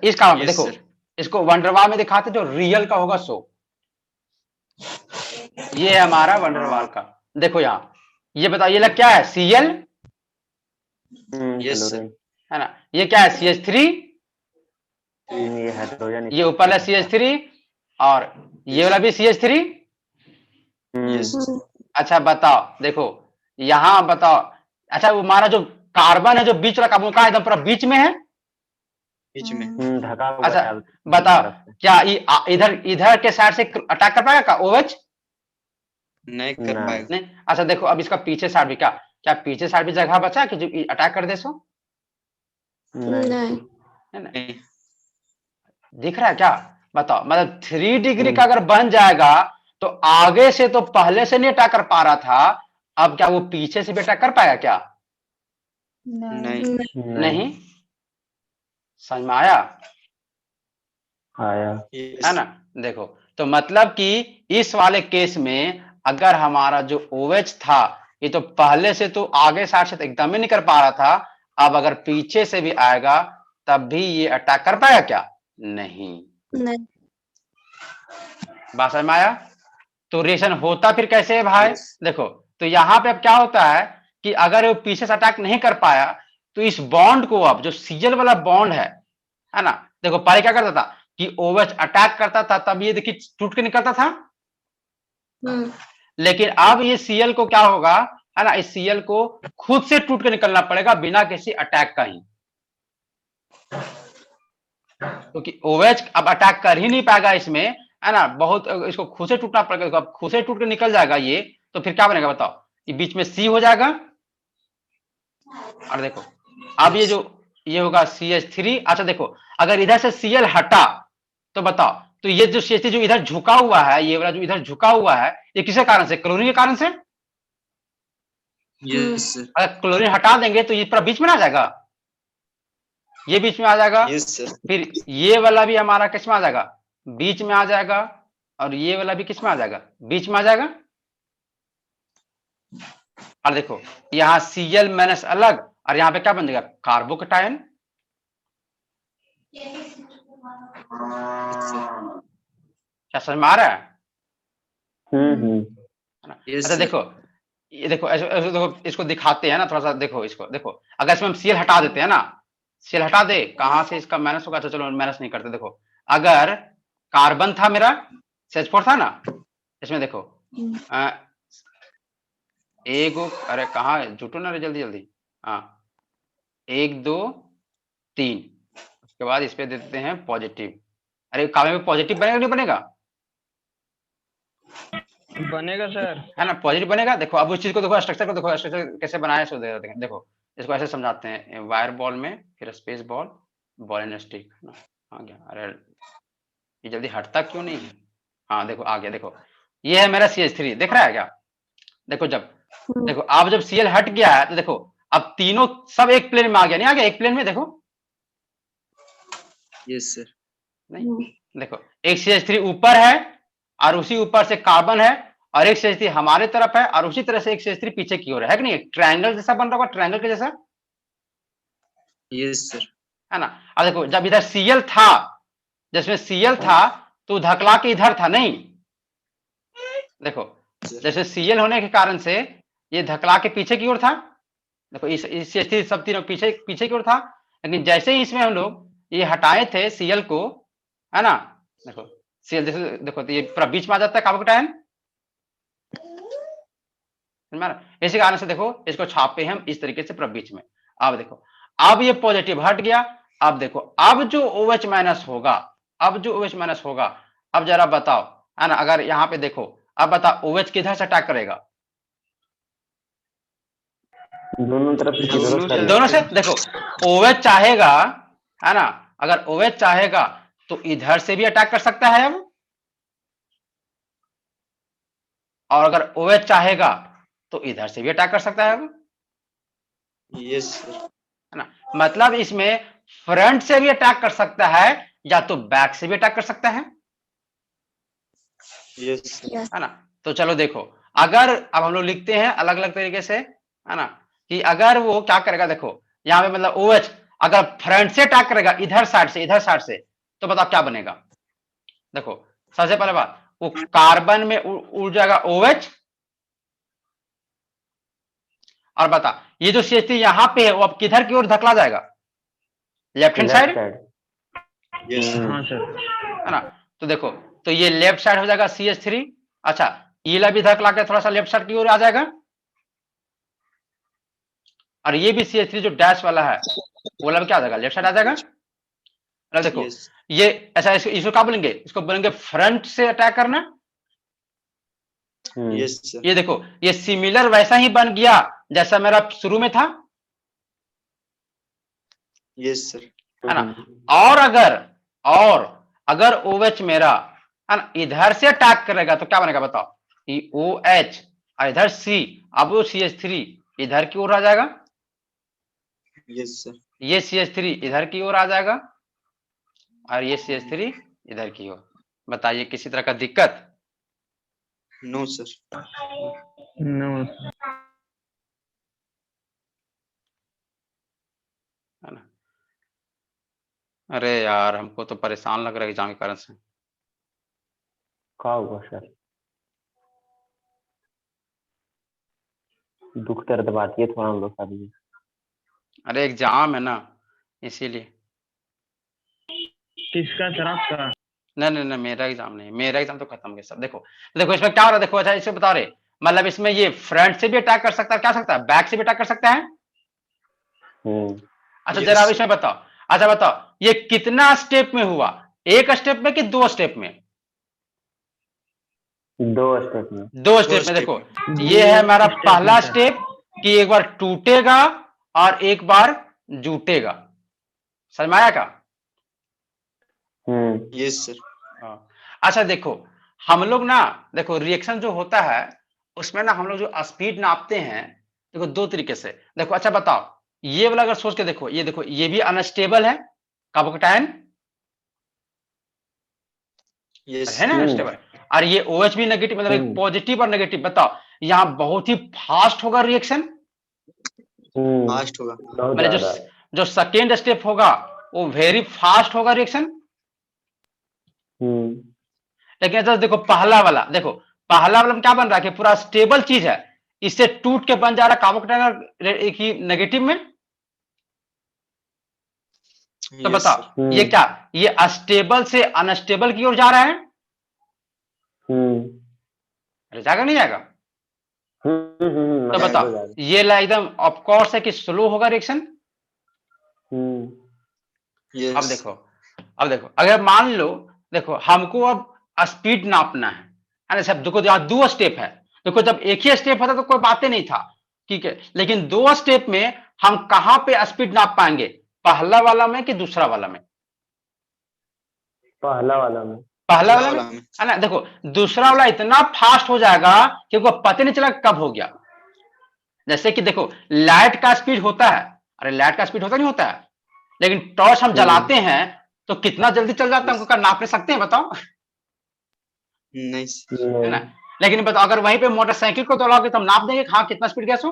इस कारण Yes, देखो sir. इसको वंडरवाल में दिखाते जो रियल का होगा सो, ये है हमारा वंडरवाल का। देखो यहाँ ये बताओ ये लग क्या है? Cl, yes sir. है ना। ये क्या है? CH3 ये हाइड्रोजन ये ऊपर वाला CH3 और ये वाला भी CH3। यस अच्छा बताओ, देखो यहाँ बताओ, अच्छा वो हमारा जो कार्बन है, जो बीच वाला कार्बन का एकदम पूरा बीच में है। बीच में ढका हुआ अच्छा है बताओ, तरफ से। क्या इधर इधर के साइड से अटैक कर पाएगा का OH? नहीं कर नहीं। पाएगा। नहीं। अच्छा देखो, अब इसका पीछे साइड भी, क्या क्या पीछे साइड भी जगह बचा है कि जो अटैक कर दे सो? नहीं नहीं है ना? नहीं दिख रहा है क्या? बताओ, मतलब 3 डिग्री का अगर बन जाएगा तो आगे से तो पहले से नहीं अटैक कर पा रहा था, अब क्या वो पीछे से भी अटैक कर पाएगा क्या? नहीं नहीं। समझ में आया? आया। है ना? देखो, तो मतलब कि इस वाले केस में अगर हमारा जो OH था, ये तो पहले से तो आगे साइड से तो एकदम ही नहीं कर पा रहा था, अब अगर पीछे से भी आएगा तब भी ये अटैक कर पाएगा क्या? नहीं। नहीं बात समझ में आया? तो रिएक्शन होता फिर कैसे है भाई? Yes. देखो, तो यहाँ पे अब क्या होता है कि अगर वो पीछे से अटैक नहीं कर पाया तो इस बॉन्ड को, अब जो Cl वाला बॉन्ड है ना, देखो पहले क्या करता था कि OH अटैक करता था, तब ये देखिए टूट के निकलता था। लेकिन अब ये Cl को क्या होगा, है ना, इस Cl को खुद से टूट के निकलना पड़ेगा बिना किसी अटैक का ही, क्योंकि OH अब अटैक कर ही नहीं पाएगा इसमें, है ना, बहुत इसको खुद से टूटना पड़ेगा। अब खुद से टूट के निकल जाएगा ये, तो फिर क्या बनेगा बताओ? ये बीच में C हो जाएगा। और देखो, अब ये जो ये होगा CH3। अच्छा देखो, अगर इधर से Cl हटा तो बताओ, तो ये जो CH3 जो इधर झुका हुआ है, ये वाला जो इधर झुका हुआ है, ये किसके कारण से? क्लोरीन के कारण से। यस सर अगर क्लोरीन हटा देंगे तो ये पूरा बीच में आ जाएगा, ये बीच में आ जाएगा। यस सर फिर ये वाला भी हमारा किस में आ जाएगा? बीच में आ जाएगा। और ये वाला भी किस में आ जाएगा? बीच में आ जाएगा। और देखो, यहाँ Cl माइनस अलग, और यहाँ पे क्या बन जाएगा? कार्बोकेटायन। क्या समझ में आ रहा है? हम्म। है ना? यस अच्छा सर देखो, ये देखो ऐसे देखो, इसको दिखाते हैं ना थोड़ा सा, देखो इसको, देखो अगर इसमें हम Cl हटा देते हैं ना, Cl हटा दे, कहां से इसका माइनस होगा? तो चलो माइनस नहीं करते। देखो, अगर कार्बन था मेरा, CH4 था ना, इसमें देखो एक, अरे कहाँ है, जुटो ना रे जल्दी जल्दी। हाँ, 1 2 3, उसके बाद इस पे दे देते हैं पॉजिटिव। अरे काव्य में पॉजिटिव बनेगा नहीं बनेगा? बनेगा सर। है ना, पॉजिटिव बनेगा। देखो अब उस चीज को देखो, स्ट्रक्चर को देखो, स्ट्रक्चर कैसे बनाया सो देखो, देखो इसको ऐसे समझाते हैं, वायर बॉल में फिर space ball, ball and stick. आ गया। अरे ये जल्दी हटता क्यों नहीं है? हाँ देखो आ गया। देखो ये है मेरा CH3, दिख रहा है क्या? देखो जब, देखो अब जब Cl हट गया है तो देखो अब तीनों सब एक प्लेन में आ गया, नहीं आ गया एक प्लेन में? देखो यस सर नहीं, देखो एक CH3 ऊपर है और उसी ऊपर से कार्बन है, और एक CH3 हमारे तरफ है और उसी तरह से एक CH3 पीछे की ओर है कि नहीं? ट्रायंगल जैसा बन रहा होगा, ट्रायंगल के जैसा, यस सर है ना। अब देखो जब इधर Cl था, जिसमें Cl था तो धकला के इधर था, नहीं? देखो जैसे Cl होने के कारण से ये धकला के पीछे की ओर था। देखो इस CH3 सब तीनों पीछे पीछे की ओर था, लेकिन जैसे ही इसमें हम लोग ये हटाए थे Cl को, है ना, देखो Cl जैसे देखो तो ये पूरा बीच में आ जाता है कार्बोकेटायन। इसी कारण से देखो इसको छापे हम इस तरीके से पूरा बीच में। अब देखो, अब ये पॉजिटिव हट गया। अब देखो, अब जो OH माइनस होगा, अब जो OH माइनस होगा, अब जरा बताओ, है ना, अगर यहाँ पे देखो, अब बताओ OH किधर से अटैक करेगा? दोनों तरफ से दोनों से। देखो OH चाहेगा, है ना, अगर OH चाहेगा तो इधर से भी अटैक कर सकता है अब, और अगर OH चाहेगा तो इधर से भी अटैक कर सकता है अब, यस सर है ना। मतलब इसमें फ्रंट से भी अटैक कर सकता है या तो बैक से भी अटैक कर सकता है यस है ना। तो चलो देखो, अगर अब हम लोग लिखते हैं अलग अलग तरीके से, है ना, कि अगर वो क्या करेगा, देखो यहाँ पे मतलब OH अगर फ्रंट से अटैक करेगा इधर साइड से, तो बताओ क्या बनेगा? देखो सबसे पहले बात, वो कार्बन में उड़ जाएगा OH, और बता ये जो CH3 यहाँ पे है वो अब किधर की ओर धकला जाएगा? Left hand side. यस हाँ सर। है ना। तो देखो, तो ये लेफ्ट साइड हो जाएगा CH3। अच्छा, ये वाला भी इधर लाके थोड़ा सा लेफ्ट साइड की ओर आ जाएगा, और ये भी CH3 जो डैश वाला है वो वाला भी क्या आ जाएगा, लेफ्ट साइड आ जाएगा। अब देखो यस ये ऐसा, इसको क्या बोलेंगे, इसको बोलेंगे फ्रंट से अटैक करना। यस सर ये देखो, ये सिमिलर वैसा ही बन गया जैसा मेरा शुरू में था, यस सर है ना। और अगर OH मेरा, है ना, इधर से अटैक करेगा तो क्या बनेगा बताओ, ये OH और इधर C, अब वो CH3 इधर की ओर आ जाएगा, यस सर ये CH3 इधर की ओर आ जाएगा, और ये CH3 इधर की ओर। बताइए किसी तरह का दिक्कत? No sir no. है ना। अरे यार, हमको तो परेशान लग रहा है एग्जाम के कारण से। का होगा सर, दुख दर्द बात ये थोड़ा हम लोग का भी। अरे एग्जाम है ना, इसीलिए। किसका सर, आपका? नहीं नहीं नहीं, मेरा एग्जाम नहीं, मेरा एग्जाम तो खत्म हो गया सब। देखो देखो इसमें क्या हो रहा है, देखो अच्छा इसे बता रहे, मतलब इसमें ये फ्रंट से भी अटैक कर सकता है, क्या सकता है, बैक से भी अटैक कर सकता है। अच्छा Yes, जरा अब sir. इसमें बताओ, अच्छा बताओ ये कितना स्टेप में हुआ, एक स्टेप में कि 2 स्टेप में? 2 स्टेप में। 2 स्टेप में। step देखो में। ये है हमारा step पहला में, सर। स्टेप कि एक बार टूटेगा और एक बार जुटेगा। समझ में आया क्या? Yes, sir. हाँ। अच्छा देखो, हम लोग ना, देखो रिएक्शन जो होता है उसमें ना हम लोग जो स्पीड नापते हैं, देखो 2 तरीके से। देखो अच्छा बताओ, ये वाला अगर सोच के देखो, ये देखो ये भी अनस्टेबल है, कार्बोकैटायन Yes. है ना, अनस्टेबल। और ये OH भी नेगेटिव, मतलब एक पॉजिटिव और नेगेटिव। बताओ यहाँ बहुत ही फास्ट होगा रिएक्शन, Fast होगा. मतलब जो सेकेंड स्टेप होगा वो वेरी फास्ट होगा रिएक्शन। लेकिन तो देखो पहला वाला, देखो पहला वाला में क्या बन रहा है कि पूरा स्टेबल चीज है, इससे टूट के बन जा रहा है कार्बोकैटायन एक ही नेगेटिव में। तो Yes, बताओ sir. ये क्या, ये अस्टेबल से अनस्टेबल की ओर जा रहा है। अरे जाएगा नहीं जाएगा? तो बताओ ये ला एकदम ऑफ कोर्स है कि स्लो होगा रिएक्शन। Yes. अब देखो अगर मान लो, देखो हमको अब स्पीड नापना है ना सब। देखो यहाँ 2 स्टेप है, देखो जब एक ही स्टेप होता तो कोई बातें नहीं था, ठीक है, लेकिन 2 स्टेप में हम कहां पे स्पीड नाप पाएंगे, पहला वाला में कि दूसरा वाला में? पहला वाला में। पहला वाला में, है ना। देखो दूसरा वाला इतना फास्ट हो जाएगा कि वो पता नहीं चला कब हो गया। जैसे कि देखो लाइट का स्पीड होता है, अरे लाइट का स्पीड होता नहीं होता है, लेकिन टॉर्च हम जलाते हैं तो कितना जल्दी चल जाता है, हमको नाप सकते हैं बताओ? नहीं है ना। लेकिन बताओ अगर वहीं पे मोटरसाइकिल को दौड़ाओगे तो हम नाप देंगे हाँ कितना स्पीड गया सो,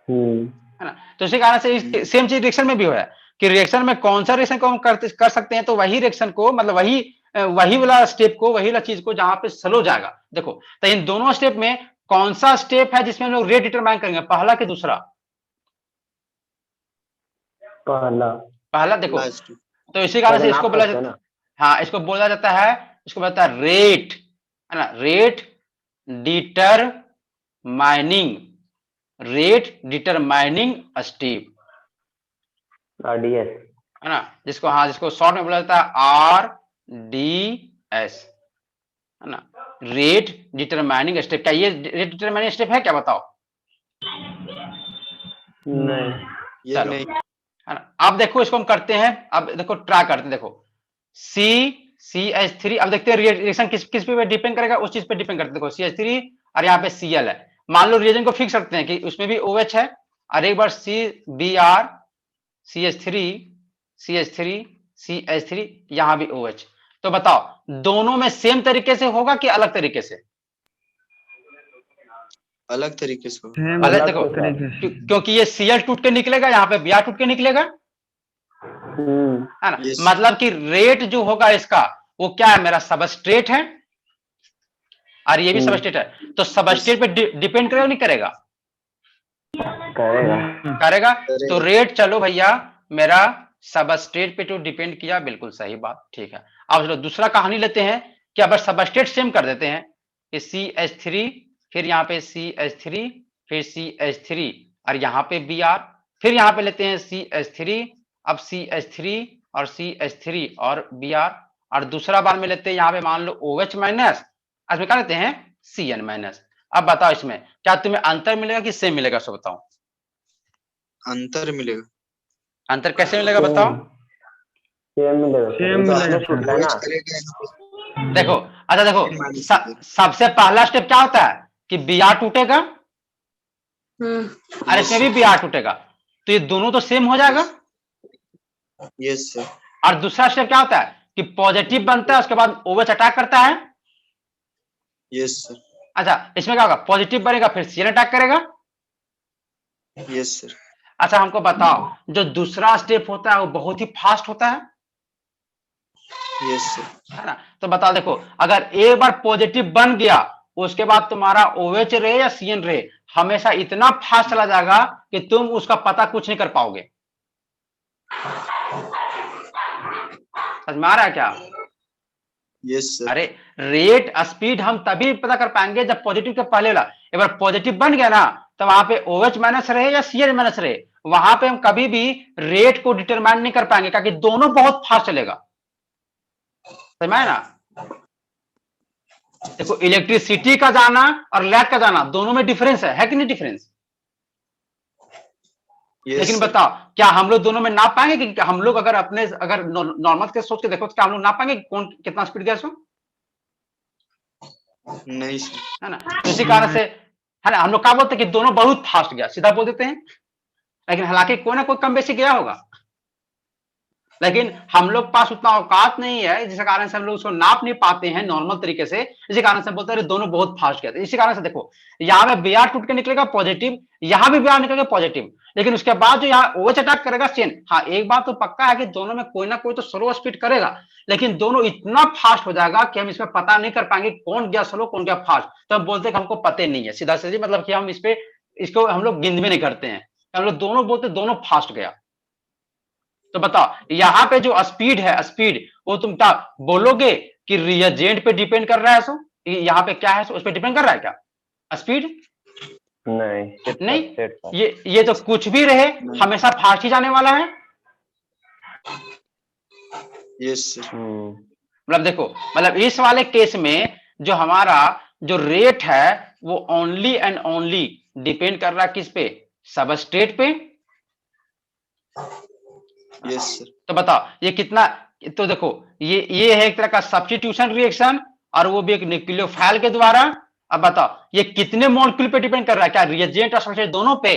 है ना। तो इसी कारण से सेम चीज रिएक्शन में भी हो है कि रिएक्शन में कौन सा रिएक्शन को हम कर सकते हैं, तो वही रिएक्शन को, मतलब वही वाला स्टेप को, वही वाला चीज को जहां पे स्लो जाएगा। देखो तो इन दोनों स्टेप में कौन सा स्टेप है जिसमें हम लोग रेट डिटरमाइन करेंगे, पहला कि दूसरा? पहला। देखो तो इसी कारण से इसको बोला जाता है, हाँ इसको बोला जाता है, इसको बोलता है रेट, है ना, रेट डिटरमाइनिंग स्टेप, RDS, है ना, जिसको शॉर्ट में बोला जाता है RDS, है ना, रेट डिटरमाइनिंग स्टेप। क्या ये रेट डिटरमाइनिंग स्टेप है क्या बताओ? नहीं। चलो, है ना। अब देखो इसको हम करते हैं, अब देखो ट्राई करते हैं। देखो CH3, अब देखते हैं रिएक्शन किस पे डिपेंड करेगा, उस चीज पे डिपेंड करते हैं। देखो CH3 और यहाँ पे Cl है, मान लो रिएजेंट को फिक्स रखते हैं कि उसमें भी OH है, और एक बार CBr CH3 यहां भी OH। तो बताओ दोनों में सेम तरीके से होगा कि अलग तरीके से? अलग तरीके से अलग। देखो क्योंकि ये Cl टूट के निकलेगा, यहाँ पे Br टूट के निकलेगा, है ना। Yes. मतलब कि रेट जो होगा इसका वो क्या है, मेरा सबस्ट्रेट है और ये भी सबस्ट्रेट है, तो सबस्ट्रेट पे डिपेंड करेगा नहीं करेगा? करेगा। तो रेट चलो भैया मेरा सबस्ट्रेट पे तो डिपेंड किया, बिल्कुल सही बात, ठीक है। अब चलो दूसरा कहानी लेते हैं कि अब सबस्ट्रेट सेम कर देते हैं कि CH3, फिर यहाँ पे CH3, फिर CH3 और यहाँ पे Br, फिर यहाँ पे लेते हैं CH3, अब CH3 और CH3 और Br, और दूसरा बार में लेते हैं यहाँ पे मान लो OH माइनस, इसमें क्या लेते हैं Cn माइनस। अब बताओ इसमें क्या तुम्हें अंतर मिलेगा कि सेम मिलेगा, सो बताओ। अंतर मिलेगा। अंतर कैसे मिलेगा बताओ। सेम मिलेगा सर, सेम ये तो मिलेगा आपने छूट है ना। OH करेगा यहाँ पे देखो, अच्छा देखो, माइनस सबसे पहला स्टेप क्या होता है कि Br टूटेगा और इसमें भी Br टूटेगा, तो ये दोनों तो सेम हो जाएगा। Yes sir. और दूसरा स्टेप क्या होता है कि पॉजिटिव बनता है, उसके बाद OH अटैक करता है। Yes sir. अच्छा, इसमें क्या होगा, पॉजिटिव बनेगा फिर Cn अटैक करेगा। Yes sir. अच्छा हमको बताओ, जो दूसरा स्टेप होता है वो बहुत ही फास्ट होता है यस सर। है ना। तो बताओ, देखो अगर एक बार पॉजिटिव बन गया, उसके बाद तुम्हारा OH रहे या Cn रहे, हमेशा इतना फास्ट चला जाएगा कि तुम उसका पता कुछ नहीं कर पाओगे। समझ में आ रहा है क्या। Yes sir. अरे रेट स्पीड हम तभी पता कर पाएंगे जब पॉजिटिव के पहले वाला एक बार पॉजिटिव बन गया ना, तो वहां पे OH माइनस रहे या Cn माइनस रहे, वहां पे हम कभी भी रेट को डिटरमाइन नहीं कर पाएंगे, क्योंकि दोनों बहुत फास्ट चलेगा। समझ में आया ना। देखो इलेक्ट्रिसिटी का जाना और लाइट का जाना दोनों में डिफरेंस है कि नहीं डिफरेंस। लेकिन बताओ क्या हम लोग दोनों में नाप पाएंगे कि हम लोग अगर अपने अगर नॉर्मल के सोच के देखो तो क्या हम लोग नाप पाएंगे कौन कितना स्पीड गया सो। नहीं सर। है ना। तो इसी कारण से है ना, हम लोग क्या बोलते हैं कि दोनों बहुत फास्ट गया, सीधा बोल देते हैं, लेकिन हालांकि कोई ना कोई कम बेसी गया होगा, लेकिन हम लोग पास उतना औकात नहीं है, जिस कारण से हम लोग उसको नाप नहीं पाते हैं नॉर्मल तरीके से। इसी कारण से बोलते हैं दोनों बहुत फास्ट गए। इसी कारण से देखो यहाँ में Br टूट के निकलेगा पॉजिटिव, यहाँ भी Br निकलेगा पॉजिटिव, लेकिन उसके बाद जो यहाँ OH अटैक करेगा Cn। हाँ एक बात तो पक्का है कि दोनों में कोई ना कोई तो स्लो स्पीड करेगा, लेकिन दोनों इतना फास्ट हो जाएगा कि हम इसमें पता नहीं कर पाएंगे कौन गया स्लो कौन गया फास्ट। तो हम बोलते हैं कि हमको पता नहीं है, सीधा सीधी मतलब कि हम इस पे इसको हम लोग गिनती नहीं करते हैं, हम लोग दोनों बोलते दोनों फास्ट गया। तो बताओ यहाँ पे जो स्पीड है, स्पीड वो तुम क्या बोलोगे कि रिएजेंट पे डिपेंड कर रहा है, सो यहाँ पे क्या है सो उस पर डिपेंड कर रहा है क्या स्पीड। नहीं, ये तो कुछ भी रहे हमेशा फास्ट ही जाने वाला है। Yes sir. मतलब देखो, मतलब इस वाले केस में जो हमारा जो रेट है वो ओनली एंड ओनली डिपेंड कर रहा है किस पे, सबस्ट्रेट पे। Yes sir. तो बताओ ये कितना, तो देखो ये है एक तरह का सब्स्टिट्यूशन रिएक्शन, और वो भी एक न्यूक्लियोफाइल के द्वारा। अब बताओ ये कितने मॉलिक्यूल पे डिपेंड कर रहा है, क्या रिएजेंट और सबस्ट्रेट दोनों पे।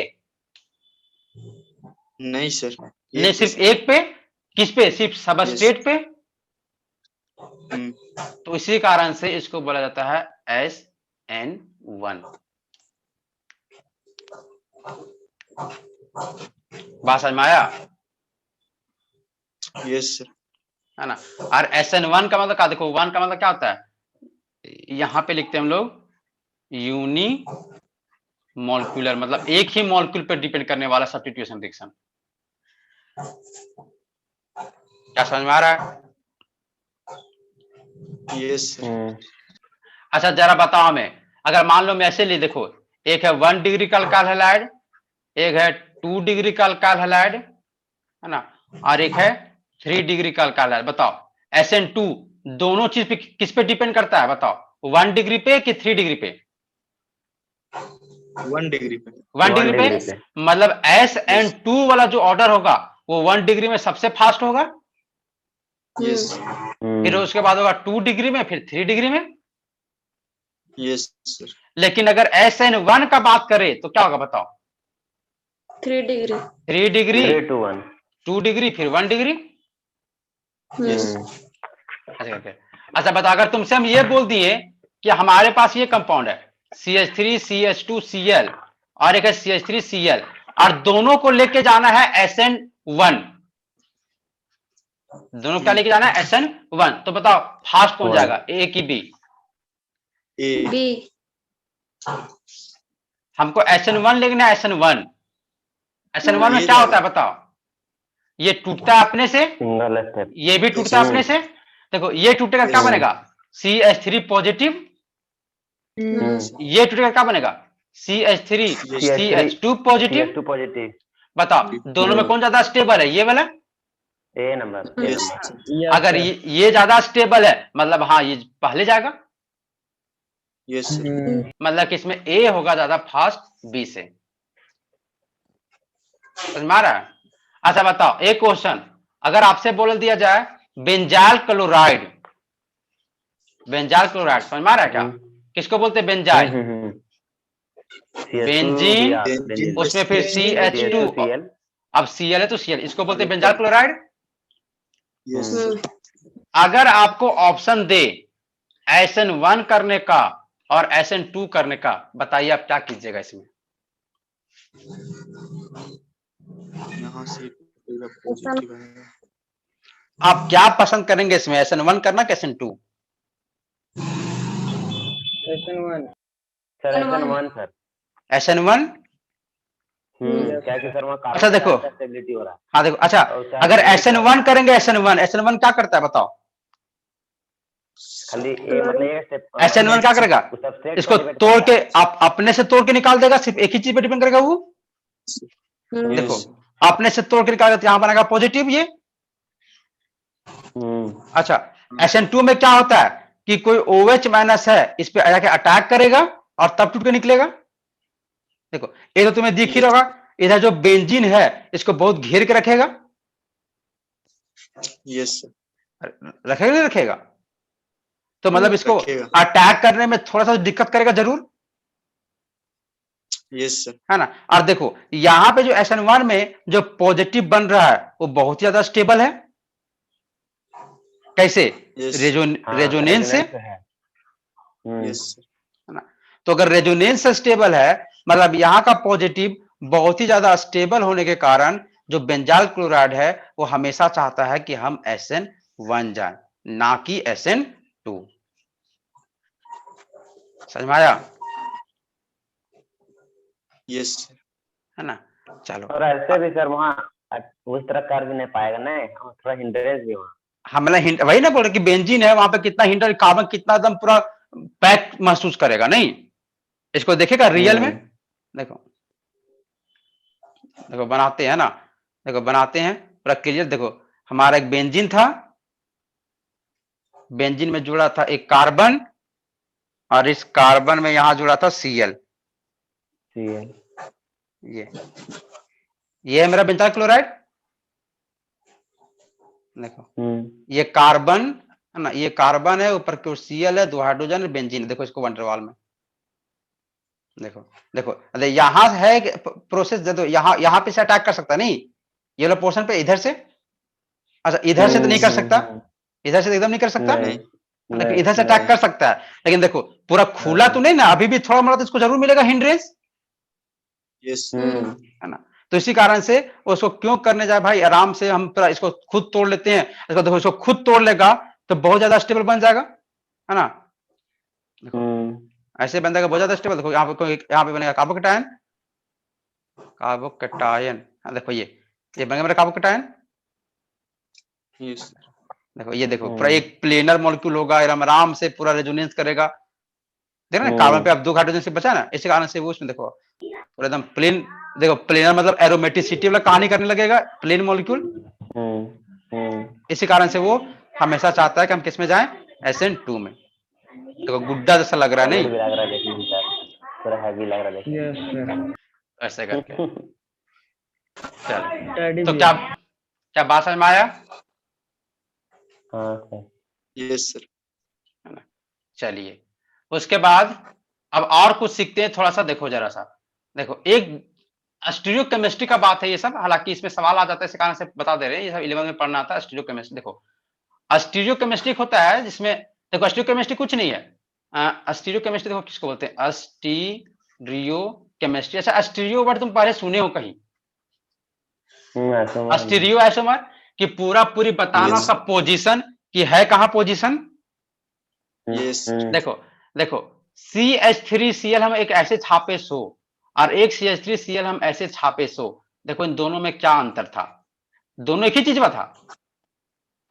नहीं सर। नहीं सिर्फ एक पे, किस पे, सिर्फ सबस्ट्रेट पे। तो इसी कारण से इसको बोला जाता है SN1। बात समझ में आया। Yes sir. है ना। और SN1 का मतलब क्या, देखो 1 का मतलब क्या होता है, यहां पे लिखते हैं हम लोग यूनी मॉलिक्यूलर, मतलब एक ही मॉलिक्यूल पर डिपेंड करने वाला सब्स्टिट्यूशन रिएक्शन। क्या समझ में आ रहा है। Yes sir. अच्छा जरा बताओ हमें, अगर मान लो मैं ऐसे ले, देखो एक है 1 डिग्री का अल्काइल हैलाइड, एक है 2 डिग्री का अल्काइल हैलाइड, है ना, और एक है 3 डिग्री का अल्काइल हैलाइड। बताओ SN2 दोनों चीज पे किस पे डिपेंड करता है, बताओ 1 डिग्री पे कि 3 डिग्री पे। 1 डिग्री पे। 1 डिग्री पे मतलब SN2 वाला जो ऑर्डर होगा वो 1 डिग्री में सबसे फास्ट होगा। यस। फिर उसके बाद होगा 2 डिग्री में, फिर 3 डिग्री में। Yes sir. लेकिन अगर SN1 का बात करें तो क्या होगा बताओ। 3 डिग्री। 3 degree 3 to 1। 2 डिग्री फिर 1 डिग्री। अच्छा बता, अगर तुमसे हम ये बोल दिए कि हमारे पास ये कंपाउंड है CH3 CH2 Cl और एक है CH3 Cl, और दोनों को लेके जाना है SN1, दोनों क्या लेके जाना है SN1, तो बताओ फास्ट कौन जाएगा, A की B। बी। हमको SN1 लेना है। SN1 में क्या होता है बताओ। ये टूटता है अपने से, सिंगल स्टेप। ये भी टूटता है अपने से। देखो ये टूटेगा क्या Yes. बनेगा, CH3 पॉजिटिव, ये टूटेगा क्या बनेगा, CH3 CH2 positive. CH2 positive. बताओ दोनों में कौन ज्यादा स्टेबल है, ये वाला? ए नंबर। Yes. अगर ये ज्यादा स्टेबल है मतलब हाँ ये पहले जाएगा, Yes, sir. मतलब कि इसमें ए होगा ज्यादा फास्ट बी से। समझ में आ रहा है? अच्छा बताओ एक क्वेश्चन, अगर आपसे बोल दिया जाए बेंजाइल क्लोराइड, बेंजाइल क्लोराइड समझ में आ रहा है क्या? किसको बोलते हैं बेंजाइल? Benzene, Benzene. उसमें फिर CH2, अब Cl है तो Cl, इसको बोलते हैं बेंजाइल क्लोराइड। Yes, sir. अगर आपको ऑप्शन दे SN1 करने का और SN2 करने का, बताइए आप क्या कीजिएगा इसमें? यहाँ से पूरा पॉजिटिव आएगा। आप क्या पसंद करेंगे इसमें, SN1 करना कि SN2? Sir SN1 sir. SN1? क्या कि सर वहाँ अच्छा देखो, स्टेबिलिटी हो रहा है। हाँ देखो, अच्छा अगर SN1 करेंगे, SN1 क्या करता है बताओ? खाली ए मतलब एक स्टेप। SN1 क्या करेगा, इसको तोड़ के आप अपने से तोड़ के निकाल देगा, सिर्फ एक ही चीज पे डिपेंड करेगा वो। देखो अपने से तोड़ के निकाल के यहाँ बनेगा पॉजिटिव ये। अच्छा SN2 में क्या होता है कि कोई OH माइनस है, इस पे जाके अटैक करेगा और तब टूट के निकलेगा। देखो ये तो तुम्हें दिख ही रहा होगा, इधर जो बेंजीन है इसको बहुत घेर के रखेगा। Yes, sir. रखेगा नहीं रखेगा? तो मतलब इसको रखेगा। अटैक करने में थोड़ा सा दिक्कत करेगा जरूर, Yes, sir. है ना। और देखो यहाँ पे जो SN1 में जो पॉजिटिव बन रहा है वो बहुत ज्यादा स्टेबल है। कैसे? Yes. रेजोनेंस से, Yes, sir. है ना। तो अगर रेजोनेंस से स्टेबल है मतलब यहाँ का पॉजिटिव बहुत ही ज्यादा स्टेबल होने के कारण जो बेंजाइल क्लोराइड है वो हमेशा चाहता है कि हम SN1 जाए, ना कि SN2। समझ में आया? Yes, sir. है ना। चलो और ऐसे भी सर वहाँ उस तरह कर भी नहीं पाएगा ना, थोड़ा हिंड्रेंस भी वहाँ। हमला हिंट वही ना बोल रहे कि बेंजीन है वहां पे कितना हिंटर कार्बन कितना एकदम पूरा पैक महसूस करेगा, नहीं इसको देखेगा रियल में। देखो देखो बनाते हैं ना, देखो बनाते हैं पूरा क्लियर। देखो हमारा एक बेंजीन था, बेंजीन में जुड़ा था एक कार्बन और इस कार्बन में यहां जुड़ा था Cl। ये है मेरा बेंजाइल क्लोराइड। देखो ये कार्बन है ना, ये कार्बन है, ऊपर की ओर Cl है, 2 हाइड्रोजन है, बेंजीन है। देखो इसको वंडरवाल में देखो देखो, अरे यहां है प्रोसेस दे दो, यहाँ पे से अटैक कर सकता नहीं, ये वाला पोर्शन पे इधर से। अच्छा इधर से तो नहीं कर सकता, इधर से तो एकदम नहीं कर सकता, लेकिन इधर से अटैक कर सकता है। लेकिन देखो पूरा खुला तो नहीं ना, अभी भी थोड़ा मोड़ा तो इसको जरूर मिलेगा हिंड्रेंस, Yes. है ना। तो इसी कारण से उसको क्यों करने जाए भाई, आराम से हम पूरा इसको खुद तोड़ लेते हैं। इसको देखो, इसको खुद तोड़ लेगा तो बहुत ज्यादा स्टेबल बन जाएगा, है ना। देखो ऐसे बन जाएगा बहुत ज्यादा स्टेबल। देखो यहाँ पे बनेगा कार्बोकेटायन, कार्बोकेटायन। देखो ये बनेगा मेरा कार्बोकेटायन। Yes. देखो ये देखो पूरा एक प्लेनर मॉलिक्यूल होगा, एकदम आराम से पूरा रेजोनेंस करेगा। देख रहे ना कार्बन पे अब 2 हाइड्रोजन से बचा ना, इसी कारण से वो उसमें देखो पूरा एकदम प्लेन। देखो प्लेनर मतलब एरोमेटिसिटी वाला कहानी करने लगेगा प्लेन मॉलिक्यूल। इसी कारण से वो हमेशा चाहता है कि हम किस में जाएं, SN2 में। देखो गुड्डा जैसा लग रहा है नहीं, लग रहा है देखने में सर, थोड़ा हैवी लग रहा है ऐसे करके। चलो तो क्या बात समझ में आया? हाँ सर। Yes, sir. चलिए उसके बाद अब और कुछ सीखते हैं थोड़ा सा। देखो जरा सा, देखो एक स्टीरियोकेमिस्ट्री का बात है ये सब, हालांकि इसमें सवाल आ जाता है, इस कारण से बता दे रहे हैं, ये सब 11 में पढ़ना आता है स्टीरियोकेमिस्ट्री। देखो स्टीरियोकेमिस्ट्री होता है जिसमें, देखो स्टीरियोकेमिस्ट्री कुछ नहीं है। स्टीरियोकेमिस्ट्री देखो किसको बोलते हैं, स्टीरियोकेमिस्ट्री। अच्छा स्टीरियो वर्ड तुम पहले सुने हो कहीं? स्टीरियो आइसोमर कि पूरी बताना उसका पोजीशन कि है कहां पोजीशन। Yes. देखो CH3Cl हम एक ऐसे छापे 100 और एक CH3Cl हम ऐसे छापे 100। देखो इन दोनों में क्या अंतर था, दोनों एक ही चीज में था,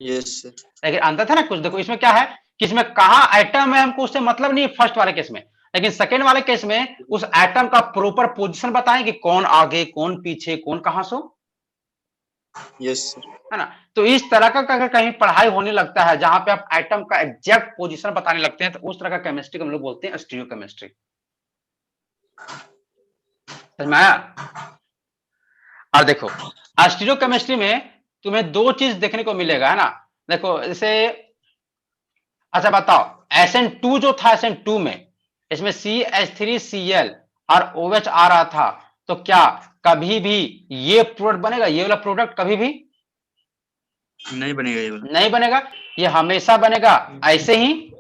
यस सर, लेकिन अंतर था ना कुछ। देखो इसमें क्या है कि इसमें कहाँ एटम है हमको उससे मतलब नहीं है फर्स्ट वाले केस में, लेकिन सेकेंड वाले केस में उस एटम का प्रॉपर पोजीशन बताएं कि कौन आगे कौन पीछे कौन कहां से, यस सर, है ना। तो इस तरह का अगर कहीं पढ़ाई होने लगता है जहां पे आप एटम का एग्जैक्ट पोजीशन बताने लगते हैं, तो उस तरह का केमिस्ट्री को हम लोग बोलते हैं स्टीरियो केमिस्ट्री। समझ में आया? और देखो स्टीरियो केमिस्ट्री में तुम्हें दो चीज देखने को मिलेगा, है ना। देखो जैसे, अच्छा बताओ, SN2 जो था, SN2 में इसमें CH3Cl और OH आ रहा था, तो क्या कभी भी ये प्रोडक्ट बनेगा, ये वाला प्रोडक्ट कभी भी नहीं बनेगा ये वाला, नहीं बनेगा, ये हमेशा बनेगा ऐसे ही,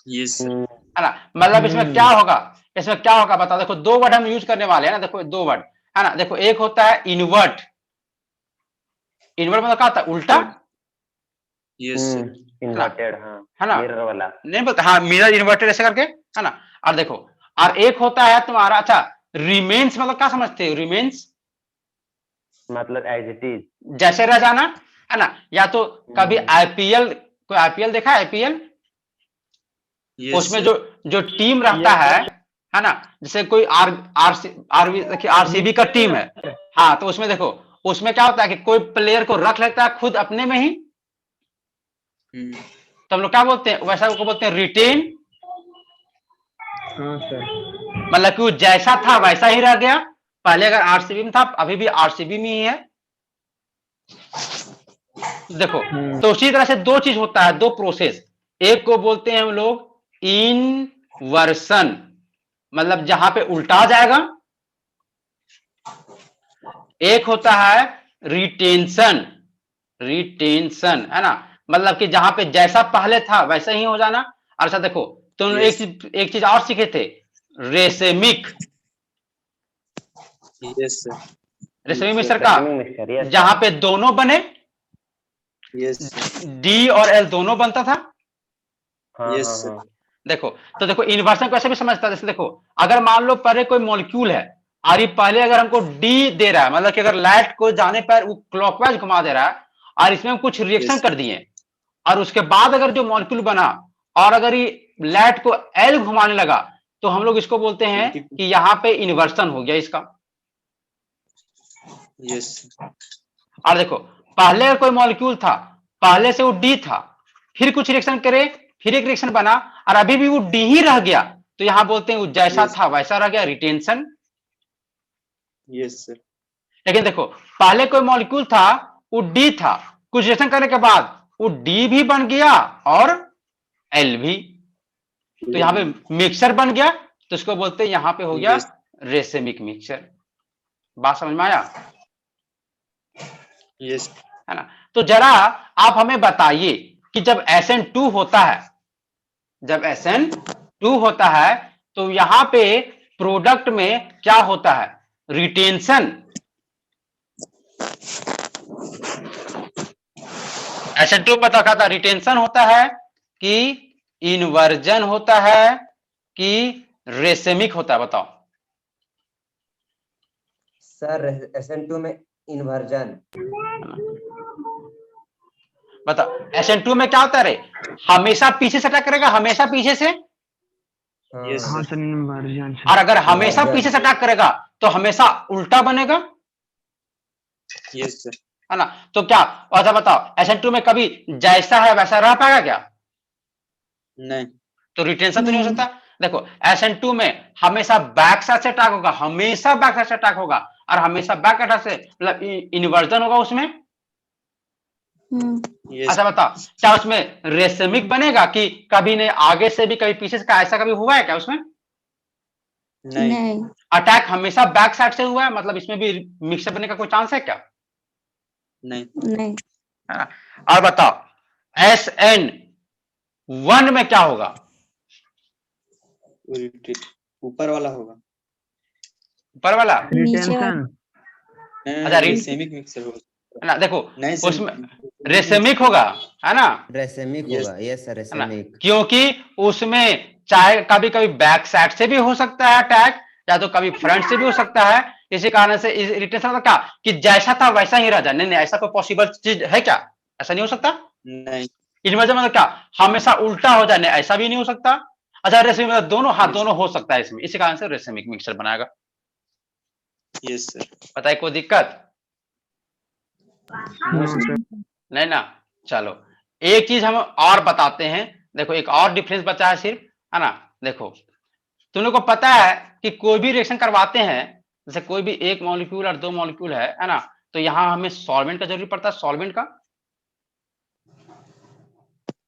यस सर, है ना। मतलब इसमें क्या होगा, इसमें क्या होगा बताओ। देखो दो वर्ड हम यूज करने वाले हैं ना, देखो दो वर्ड, है ना। देखो एक होता है इनवर्ट, इनवर्ट मतलब क्या होता है, उल्टा, यस सर, इन्वर्टेड, हाँ, है ना, मिरर वाला। नहीं बोलते, हाँ मिरर इन्वर्टेड ऐसे करके, है ना। और देखो, और एक होता है तुम्हारा, अच्छा रिमेन्स मतलब क्या समझते हो, रिमेन्स मतलब एज इट इज। जैसे रह जाना, है ना। या तो कभी IPL, कोई IPL देखा है IPL, यस उसमें सर, जो टीम रहता है ना, जैसे कोई RCB का टीम है, हाँ, तो उसमें देखो, उसमें क्या होता है कि कोई प्लेयर को रख लेता है खुद अपने में ही, तो हम लोग क्या बोलते हैं, वैसा को बोलते हैं रिटेन, हाँ सर, मतलब कि वो जैसा था वैसा ही रह गया, पहले अगर RCB में था अभी भी RCB में ही है। देखो तो उसी तरह से दो चीज होता है, दो प्रोसेस, एक को बोलते हैं हम लोग इनवर्सन, मतलब जहां पे उल्टा जाएगा, एक होता है रिटेंशन, रिटेंशन, है ना, मतलब कि जहां पे जैसा पहले था वैसा ही हो जाना। अच्छा देखो तुम Yes. एक चीज और सीखे थे, racemic, yes sir, racemic mixer का, मिक्सचर, यस जहां पे दोनों बने, यस सर, D और L दोनों बनता था। हाँ यस हाँ सर, हाँ, देखो तो देखो इन्वर्सन को ऐसे भी समझता है, जैसे देखो अगर मान लो पहले कोई मॉलिक्यूल है और ये पहले अगर हमको डी दे रहा है, मतलब कि अगर लाइट को जाने पर वो क्लॉकवाइज घुमा दे रहा है, और इसमें हम कुछ रिएक्शन Yes. कर दिए, और उसके बाद अगर जो मॉलिक्यूल बना और अगर ये लाइट को एल घुमाने लगा, तो हम लोग इसको बोलते हैं कि यहाँ पे इन्वर्सन हो गया इसका। यस, और देखो पहले अगर कोई मॉलिक्यूल था, पहले से वो डी था, फिर कुछ रिएक्शन करे, फिर एक रिएक्शन बना, और अभी भी वो डी ही रह गया, तो यहां बोलते हैं वो जैसा Yes. था वैसा रह गया, रिटेंशन। यस सर, लेकिन देखो पहले कोई मॉलिक्यूल था, वो डी था, कुछ रिएक्शन करने के बाद वो डी भी बन गया और एल भी, तो यहाँ पे मिक्सचर बन गया, तो इसको बोलते हैं यहाँ पे हो गया Yes. Racemic mixture. बात समझ में आया, यस, है ना। तो जरा आप हमें बताइए कि जब SN2 होता है, जब SN2 होता है, तो यहां पे प्रोडक्ट में क्या होता है, रिटेंशन, SN2 पता क्या था, रिटेंशन होता है कि इन्वर्जन होता है कि रेसेमिक होता है, बताओ। सर SN2 में इन्वर्जन। बताओ SN2 में क्या होता है रे, हमेशा पीछे से अटैक करेगा, हमेशा पीछे से, यस हाँ सर, सर, इन्वर्जन और अगर हमेशा इन्वर्जन। पीछे से अटैक करेगा तो हमेशा उल्टा बनेगा, यस सर, है ना। तो क्या, अच्छा बताओ SN2 में कभी जैसा है वैसा रह पाएगा क्या, नहीं, तो रिटेंशन तो नहीं हो नहीं। सकता। देखो SN2 में हमेशा बैक साइड से अटैक होगा, हमेशा बैक साइड से अटैक होगा, और हमेशा बैक अटैक से मतलब इन्वर्जन होगा उसमें। यस, अच्छा बताओ क्या उसमें रेसेमिक बनेगा कि कभी नहीं, आगे से भी कभी पीछे से, ऐसा कभी हुआ है क्या उसमें, नहीं, नहीं। अटैक हमेशा बैक साइड से हुआ है, मतलब इसमें भी मिक्सअप बनने का कोई चांस है क्या, नहीं, नहीं। है ना। और बताओ SN1 में क्या होगा, ऊपर वाला होगा, ऊपर वाला, नीचे वाला। रिटेंशन। अच्छा रेसेमिक मिक्सर होगा, है ना। देखो नहीं सर, उसमें रेसेमिक होगा, है ना, रेसेमिक Yes. होगा, यस सर, है ना, रेसेमिक। क्योंकि उसमें चाहे कभी कभी बैक साइड से भी हो सकता है अटैक, या तो कभी फ्रंट से भी हो सकता है, इसी कारण से इरिटेशन मतलब क्या कि जैसा था वैसा ही रह जाए। नहीं नहीं, ऐसा कोई पॉसिबल चीज है क्या? ऐसा नहीं हो सकता। नहीं। इन्वर्जन मतलब क्या हमेशा उल्टा हो जाए, नहीं ऐसा भी नहीं हो सकता। अच्छा रेसिमिक मतलब दोनों, हाँ दोनों हो सकता है इसमें, इसी कारण से रेसिमिक मिक्सचर बनाएगा। Yes sir. बताइए कोई दिक्कत? No sir. नहीं ना। चलो एक चीज हम और बताते हैं। देखो एक और डिफरेंस बचा है सिर्फ, है ना। देखो तुम लोग को पता है कि कोई भी रिएक्शन करवाते हैं, जैसे कोई भी एक मॉलिक्यूल और दो मॉलिक्यूल है ना, तो यहाँ हमें सॉल्वेंट का जरूरी पड़ता है, सॉल्वेंट का,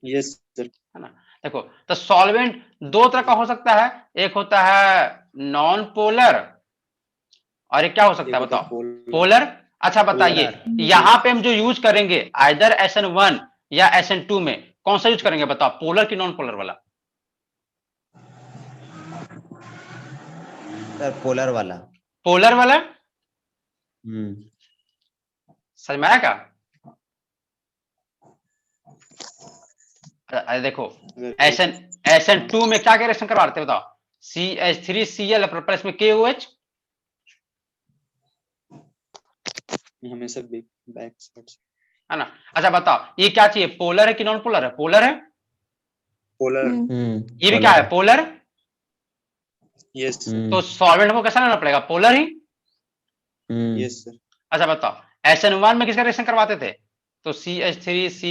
यस सर। है ना। देखो तो सॉल्वेंट दो तरह का हो सकता है, एक होता है नॉन पोलर और एक क्या हो सकता है बताओ? पोलर। अच्छा बताइए यहाँ पे हम जो यूज करेंगे आइदर SN1 या SN2 में कौन सा यूज करेंगे बताओ, पोलर की नॉन पोलर वाला? सर पोलर वाला। पोलर वाला। समझ में आया क्या? अरे देखो SN2 में क्या रिएक्शन करवाते हैं बताओ? CH3Cl प्लस में KOH, हमेशा बैक साइड है ना। अच्छा बताओ ये क्या चाहिए, पोलर है कि नॉन पोलर है? पोलर है। पोलर। ये भी क्या है, पोलर। Yes sir. तो सॉल्वेंट को कैसा लेना पड़ेगा, पोलर ही। Yes sir. अच्छा बताओ SN1 में किसका रिएक्शन करवाते थे? तो CH3C,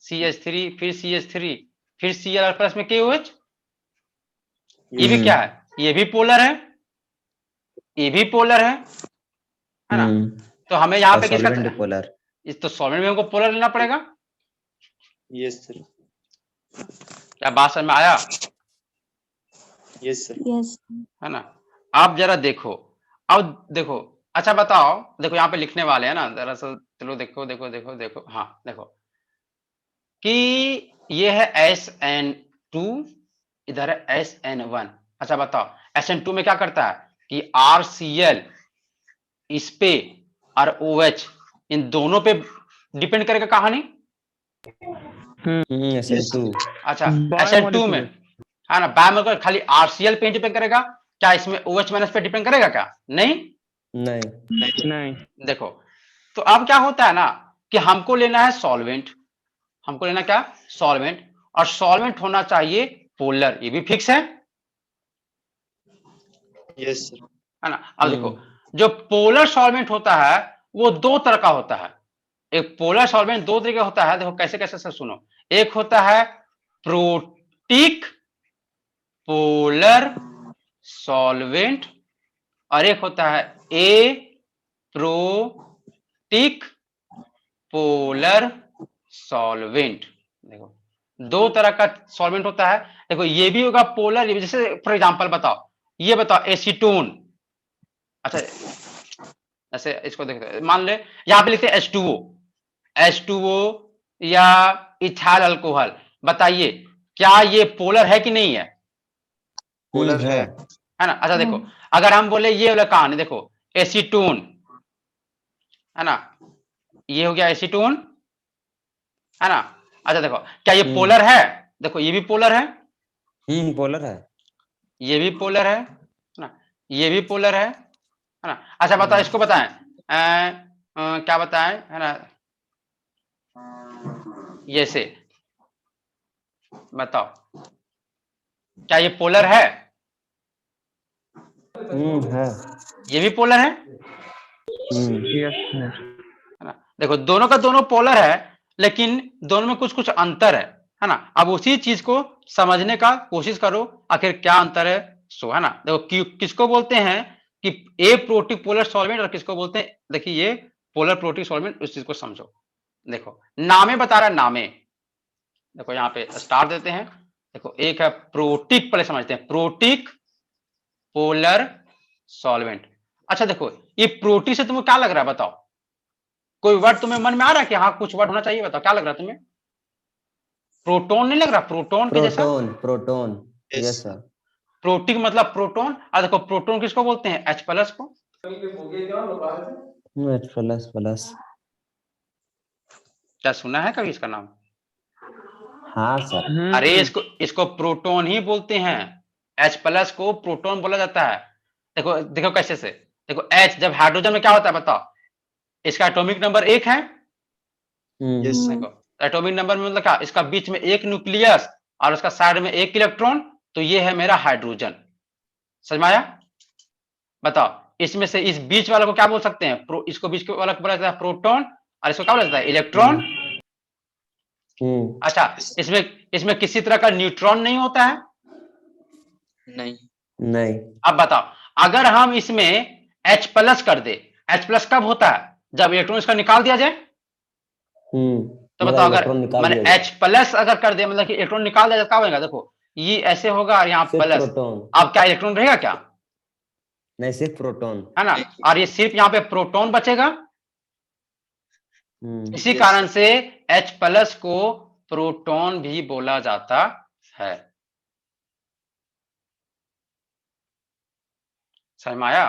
CH3 फिर CH3 फिर Cl प्लस में KOH। ये भी क्या है, ये भी पोलर है, ये भी पोलर है ना। तो हमें यहाँ पे किसका पोलर। इस तो सॉल्वेंट में हमको पोलर लेना पड़ेगा। Yes sir. क्या बात समझ में आया? Yes sir. यस है ना। आप जरा देखो, अब देखो, अच्छा बताओ, देखो यहाँ पे लिखने वाले हैं ना दरअसल, चलो देखो देखो देखो देखो, हाँ देखो कि ये है SN2, इधर है SN1। अच्छा बताओ SN2 में क्या करता है कि RCl इस पे और OH इन दोनों पे डिपेंड करेगा कहानी। SN2। अच्छा SN2 में है ना बायोमोलिक्यूलर खाली RCl पे डिपेंड करेगा क्या, इसमें OH माइनस पे डिपेंड करेगा क्या? नहीं। नहीं। देखो तो अब क्या होता है ना कि हमको लेना है सॉल्वेंट, हमको लेना क्या, सॉल्वेंट, और सॉल्वेंट होना चाहिए पोलर, ये भी फिक्स है यस सर। है ना। अब देखो जो पोलर सॉल्वेंट होता है वो दो तरह का होता है। एक पोलर सॉल्वेंट दो तरह का होता है, देखो कैसे कैसे से सुनो। एक होता है प्रोटिक पोलर सॉल्वेंट और एक होता है एप्रोटिक पोलर सॉल्वेंट। देखो दो तरह का सॉल्वेंट होता है। देखो ये भी होगा पोलर, ये भी, जैसे फॉर एग्जांपल बताओ, ये बताओ एसीटोन। अच्छा ऐसे इसको देखते मान ले यहां पे लिखते हैं H2O या इथाइल अल्कोहल। बताइए क्या ये पोलर है कि नहीं है? पोलर है ना। अच्छा देखो अगर हम बोले ये वाला कहानी, देखो एसीटोन है ना, ये हो गया एसीटोन है ना। अच्छा देखो क्या ये पोलर है? देखो ये भी पोलर है, पोलर है। ये भी पोलर है ना, ये भी पोलर है ना। अच्छा बताओ इसको बताएं, क्या बताएं है ना, ये से बताओ क्या ये पोलर है? है। ये भी पोलर है यस है ना। देखो दोनों का दोनों पोलर है लेकिन दोनों में कुछ कुछ अंतर है ना। अब उसी चीज को समझने का कोशिश करो आखिर क्या अंतर है, सो है ना। देखो किसको बोलते हैं कि ए प्रोटिक पोलर सॉल्वेंट और किसको बोलते हैं, देखिए ये पोलर प्रोटिक सॉल्वेंट, उस चीज को समझो। देखो नामे बता रहा है, नामे देखो यहाँ पे स्टार देते हैं। देखो एक है प्रोटिक, पहले समझते हैं प्रोटिक पोलर सॉल्वेंट। अच्छा देखो ये प्रोटिक से तुम्हें क्या लग रहा है बताओ, कोई वर्ड तुम्हें मन में आ रहा है कि हाँ कुछ वर्ड होना चाहिए, बताओ क्या लग रहा है तुम्हें? प्रोटोन नहीं लग रहा, प्रोटोन के जैसा। प्रोटोन। Yes sir. प्रोटिक मतलब प्रोटोन। और देखो प्रोटोन किसको बोलते हैं, H प्लस को। प्लस। क्या सुना है कभी इसका नाम? हाँ सर। अरे इसको प्रोटोन ही बोलते हैं, H प्लस को प्रोटोन बोला जाता है। देखो देखो कैसे से, देखो H जब हाइड्रोजन में क्या होता है बताओ, इसका एटॉमिक नंबर 1 है। Yes sir. देखो एटॉमिक नंबर में मतलब क्या, इसका बीच में एक न्यूक्लियस और उसका साइड में एक इलेक्ट्रॉन, तो ये है मेरा हाइड्रोजन। समझ में आया? बताओ इसमें से इस बीच वाले को क्या बोल सकते हैं, इसको बीच वाला को बोला जाता है प्रोटॉन, और इसको क्या बोला जाता है, इलेक्ट्रॉन। अच्छा, इसमें इसमें किसी तरह का न्यूट्रॉन नहीं होता है। नहीं। नहीं। अब बताओ अगर हम इसमें H प्लस कर दे, H प्लस कब होता है, जब इलेक्ट्रॉन इसका निकाल दिया जाए। तो बताओ अगर मैंने H प्लस अगर कर दे, मतलब कि इलेक्ट्रॉन निकाल दिया जाए, क्या होगा, देखो ये ऐसे होगा और यहाँ सिर्फ प्लस। प्रोटॉन। अब क्या इलेक्ट्रॉन रहेगा क्या, नहीं, सिर्फ प्रोटॉन। है ना, और ये सिर्फ यहाँ पे प्रोटॉन बचेगा। इसी Yes, कारण sir. से H प्लस को प्रोटॉन भी बोला जाता है। समझ में आया?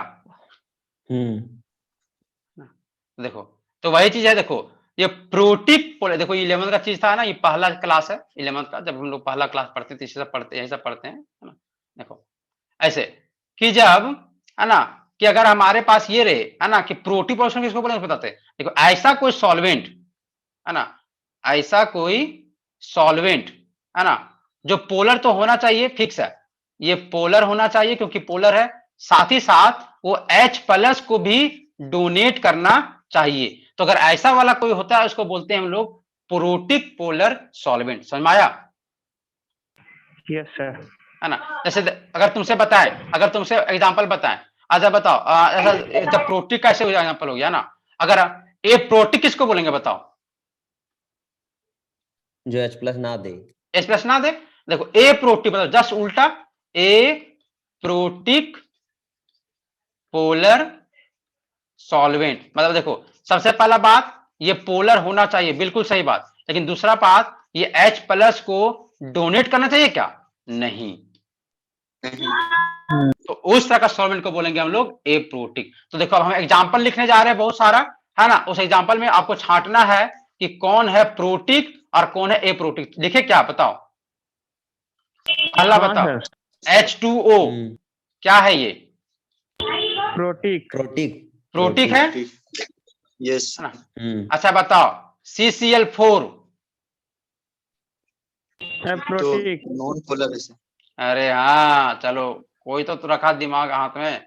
देखो तो वही चीज है, देखो ये प्रोटिक पोलर, देखो 11 का चीज था ना, ये पहला क्लास है 11 का, जब हम लोग पहला क्लास पढ़ते थे, सब पढ़ते यही सब पढ़ते हैं, है ना। देखो ऐसे कि जब, है ना, कि अगर हमारे पास ये रहे, है ना, कि प्रोटिक पोलर किसको बोलेंगे बताते हैं। देखो ऐसा कोई सॉल्वेंट, है ना, ऐसा कोई सॉल्वेंट, है ना, जो पोलर तो होना चाहिए, फिक्स है, ये पोलर होना चाहिए क्योंकि पोलर है, साथ ही साथ वो H प्लस को भी डोनेट करना चाहिए। तो अगर ऐसा वाला कोई होता है उसको बोलते हैं हम लोग प्रोटिक पोलर सॉल्वेंट। समझ में आया? Yes sir. है ना, जैसे अगर तुमसे बताएं, अगर तुमसे एग्जांपल बताएं, अच्छा बताओ ऐसा जब प्रोटिक कैसे एग्जांपल हो गया ना, अगर ए प्रोटिक किसको बोलेंगे बताओ, जो H प्लस ना दे। H प्लस ना दे। देखो ए प्रोटिक मतलब जस्ट उल्टा, ए प्रोटिक पोलर सॉल्वेंट, मतलब देखो सबसे पहला बात ये पोलर होना चाहिए, बिल्कुल सही बात, लेकिन दूसरा बात ये H प्लस को डोनेट करना चाहिए क्या, नहीं। तो उस तरह का सॉल्वेंट को बोलेंगे हम लोग एप्रोटिक। तो देखो अब हम एग्जांपल लिखने जा रहे हैं बहुत सारा, है ना, उस एग्जांपल में आपको छांटना है कि कौन है प्रोटिक और कौन है एप्रोटिक। लिखे क्या बताओ, पहला बताओ H2O क्या है, ये प्रोटिक। प्रोटिक। प्रोटिक है यस। ना। अच्छा बताओ CCl4 तो प्रोटिक। नॉन पोलर है सर। अरे हाँ चलो, कोई तो रखा दिमाग हाथ में।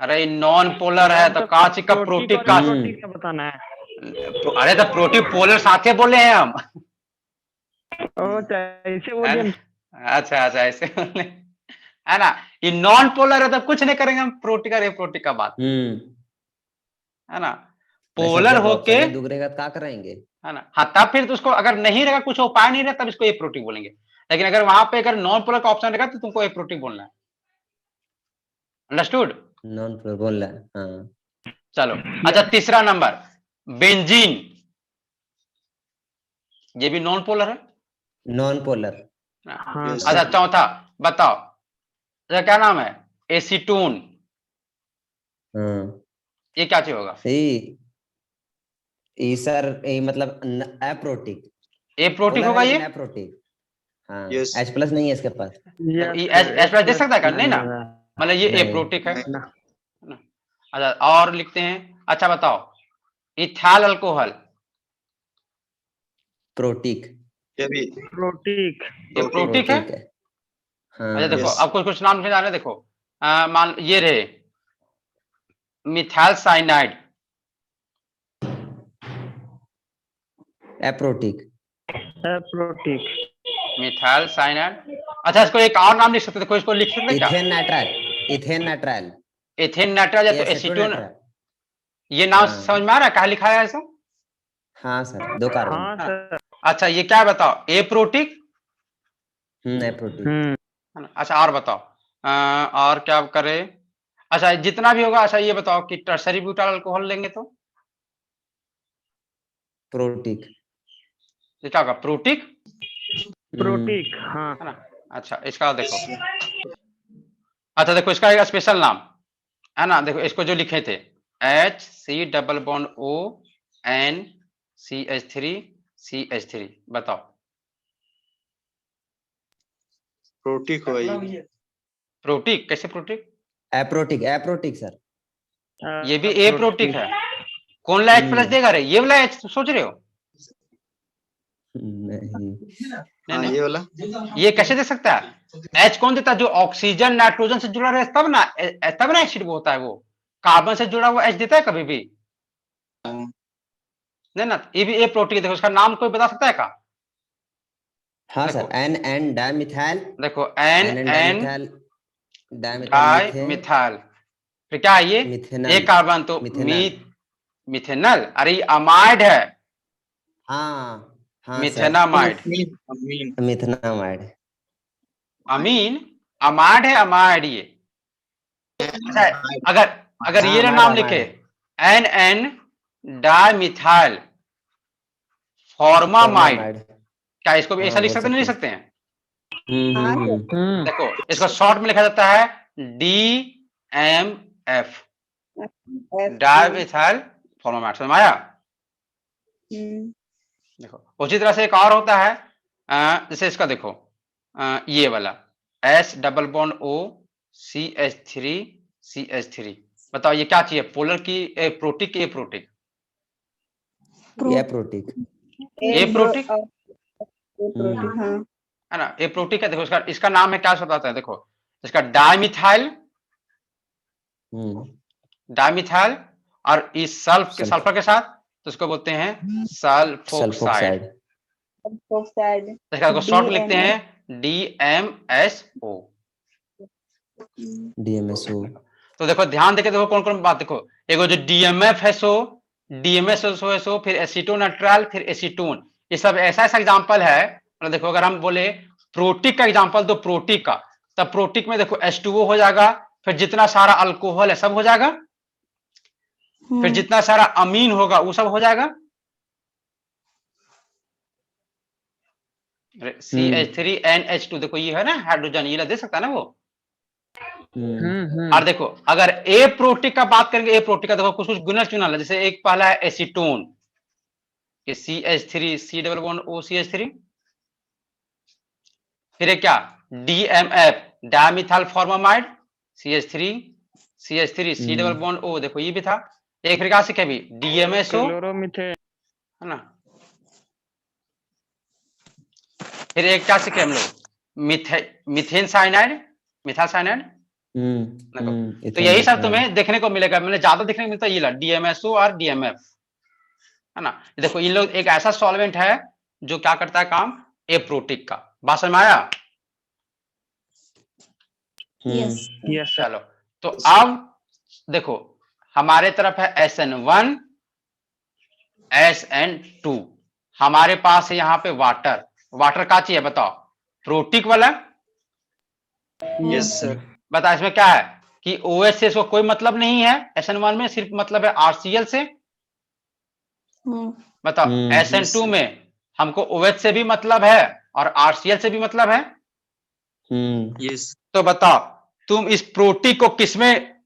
अरे नॉन पोलर है तो कांच का प्रोटिक का, प्रोटिक का बताना है। अरे तो प्रोटिक पोलर साथे बोले हैं हम। ऐसे बोलिए। अच्छा अच्छा ऐसे बोले, है ना, ये नॉन पोलर है तो कुछ नहीं करेंगे हम प्रोटिक और प्रोटिक का बात, है ना। पोलर होके, दुगरेगा क्या करेंगे, है ना, हाँ तब फिर तो उसको अगर नहीं रहेगा, कुछ उपाय नहीं रहेगा, तब इसको ए प्रोटिक बोलेंगे। लेकिन अगर वहां पे अगर नॉन पोलर का ऑप्शन रहेगा तो तुमको ए प्रोटिक बोलना है। अंडरस्टूड? नॉन पोलर बोल रहा है। हाँ। चलो अच्छा तीसरा नंबर बेंजीन, ये भी नॉन पोलर है, नॉन पोलर। हाँ अच्छा चौथा बताओ, क्या नाम है, एसीटोन, ये क्या चीज होगा, सर मतलब एप्रोटिक। एप्रोटिक होगा ये, एप्रोटिक। हाँ Yes. H प्लस नहीं है इसके पास। एच प्लस दे सकता है क्या, नहीं ना, मतलब ये एप्रोटिक है ना। अच्छा और लिखते हैं, अच्छा बताओ इथाइल अल्कोहल, प्रोटिक। ये भी प्रोटिक। ये प्रोटिक है। हाँ। अच्छा देखो Yes. अब कुछ कुछ नाम लिखे जा रहे हैं, देखो मान ये रहे methyl cyanide, aprotic. Protic. Methyl cyanide. अच्छा इसको एक और नाम लिख सकते, देखो इसको लिख सकते क्या, ethane nitrile. Ethane nitrile. Ethane nitrile या तो एसीटोन, ये नाम समझ में आ रहा है कहा लिखा है ऐसा। हाँ सर, 2 कार्बन। हाँ सर। अच्छा ये क्या बताओ, एप्रोटिक, एप्रोटिक। है ना। अच्छा और बताओ और क्या करे, अच्छा जितना भी होगा, अच्छा ये बताओ कि टर्सरी ब्यूटाइल अल्कोहल लेंगे तो प्रोटिक। ये क्या होगा, प्रोटिक, प्रोटिक। हाँ है ना। अच्छा इसका देखो, अच्छा देखो इसका एक स्पेशल नाम, है ना, देखो इसको जो लिखे थे HCOONCH3CH3 बताओ, प्रोटिक हो ये। प्रोटिक कैसे प्रोटिक, एप्रोटिक एप्रोटिक सर। ये भी ए प्रोटिक है। कौन वाला H प्लस देगा रे? ये वाला H सोच रहे हो? नहीं हाँ ये वाला ये कैसे दे सकता है? H कौन देता है? जो ऑक्सीजन नाइट्रोजन से जुड़ा रहे तब ना एसिड वो होता है। वो कार्बन से जुड़ा हुआ H देता है कभी भी नहीं ना। ये भी ए प्रोटीन। देखो उसका नाम कोई बता सकता है क्या? हाँ सर एन एन डाइमिथाइल। देखो एन एन डाइमिथाइल मिथाइल। फिर क्या है ये? मिथेनल। एक कार्बन तो मिथेनल। मिथेनल। अरे अमाइड है। हाँ हाँ मिथेनामाइड। मिथेनामाइड। अमीन अमाइड है। अमाइड ये अच्छा, अगर ये नाम लिखे एन एन डाइमिथाइल फॉर्मामाइड, क्या इसको भी ऐसा लिख सकते? नहीं लिख सकते हैं? देखो इसको शॉर्ट में लिखा जाता है DMF डाइमिथाइल फॉर्मामाइड। समझ में आया? देखो उसी तरह से एक और होता है जैसे इसका देखो ये वाला S double bond O CH3 बताओ ये क्या चाहिए? पोलर की प्रोटिक ए प्रोटिक? एप्रोटिक। एप्रोटिक हाँ है ना। एप्रोटिक है। देखो इसका नाम है क्या बताते हैं? देखो इसका डाइमिथाइल और इस सल्फर के साथ तो इसको बोलते हैं सल्फोक्साइड। इसका शॉर्ट में लिखते हैं DMSO। तो देखो ध्यान देके देखो कौन कौन बात देखो। एक जो DMF है सो फिर एसीटोनाइट्राइल फिर एसीटोन। ये सब ऐसा एग्जांपल है। मतलब देखो अगर हम बोले प्रोटिक का एग्जांपल दो प्रोटिक का, तब प्रोटिक में देखो H2O हो जाएगा। फिर जितना सारा अल्कोहल है सब हो जाएगा। फिर जितना सारा अमीन होगा वो सब हो जाएगा। CH3NH2 देखो ये है ना हाइड्रोजन, ये दे सकता है ना वो। और देखो अगर ए प्रोटिक का बात करेंगे, ए प्रोटिक का देखो कुछ कुछ गुणन चुनल है। जैसे एक पहला है acetone, CH3 C double bond O CH3। फिर एक क्या DMF dimethyl formamide CH3 C double bond O देखो ये भी था। एक प्रकार से क्या भी DMSO क्लोरोमीथेन है ना। फिर एक क्या सीखे हम लोग मिथेन साइनाइड मिथाइल साइनाइड। तो यही सब तुम्हें देखने को मिलेगा। मैंने ज्यादा देखने को मिलता है ये DMSO और DMF है ना। देखो इन लोग एक ऐसा सॉल्वेंट है जो क्या करता है काम एप्रोटिक का। बात समझ में आया? यस चलो तो अब देखो हमारे तरफ है SN1 SN2। हमारे पास है यहाँ पे वाटर। वाटर का चाहिए बताओ? प्रोटिक वाला। Yes sir. बता इसमें क्या है कि OH से इसको कोई मतलब नहीं है। SN1 में सिर्फ मतलब है RCl से। बताओ SN2 में हमको OH से भी मतलब है और RCl से भी मतलब है। यस तो बताओ तुम इस प्रोटिक को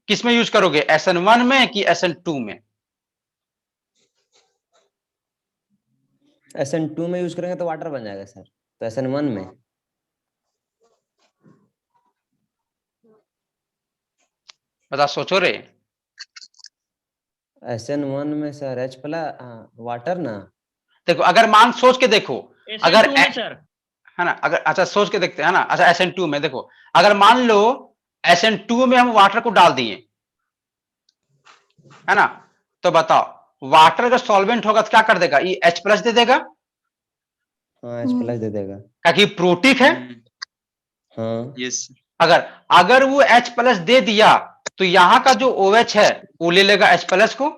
किसमें यूज करोगे? SN1 में कि SN2 में? SN2 में यूज करेंगे तो वाटर बन जाएगा सर। तो SN1 में। बता सोचो रे। SN1 में सर H प्लस वाटर ना। देखो अगर मान सोच के देखो अगर सर है ना। अगर अच्छा सोच के देखते हैं ना। अच्छा SN2 में देखो अगर मान लो SN2 में हम वाटर को डाल दिए है ना, तो बताओ वाटर अगर सॉल्वेंट होगा तो क्या कर देगा? ये H प्लस दे देगा। हाँ H प्लस दे देगा क्योंकि प्रोटिक है। हाँ यस अगर वो H प्लस दे दिया तो यहाँ का जो OH है वो ले लेगा H प्लस को।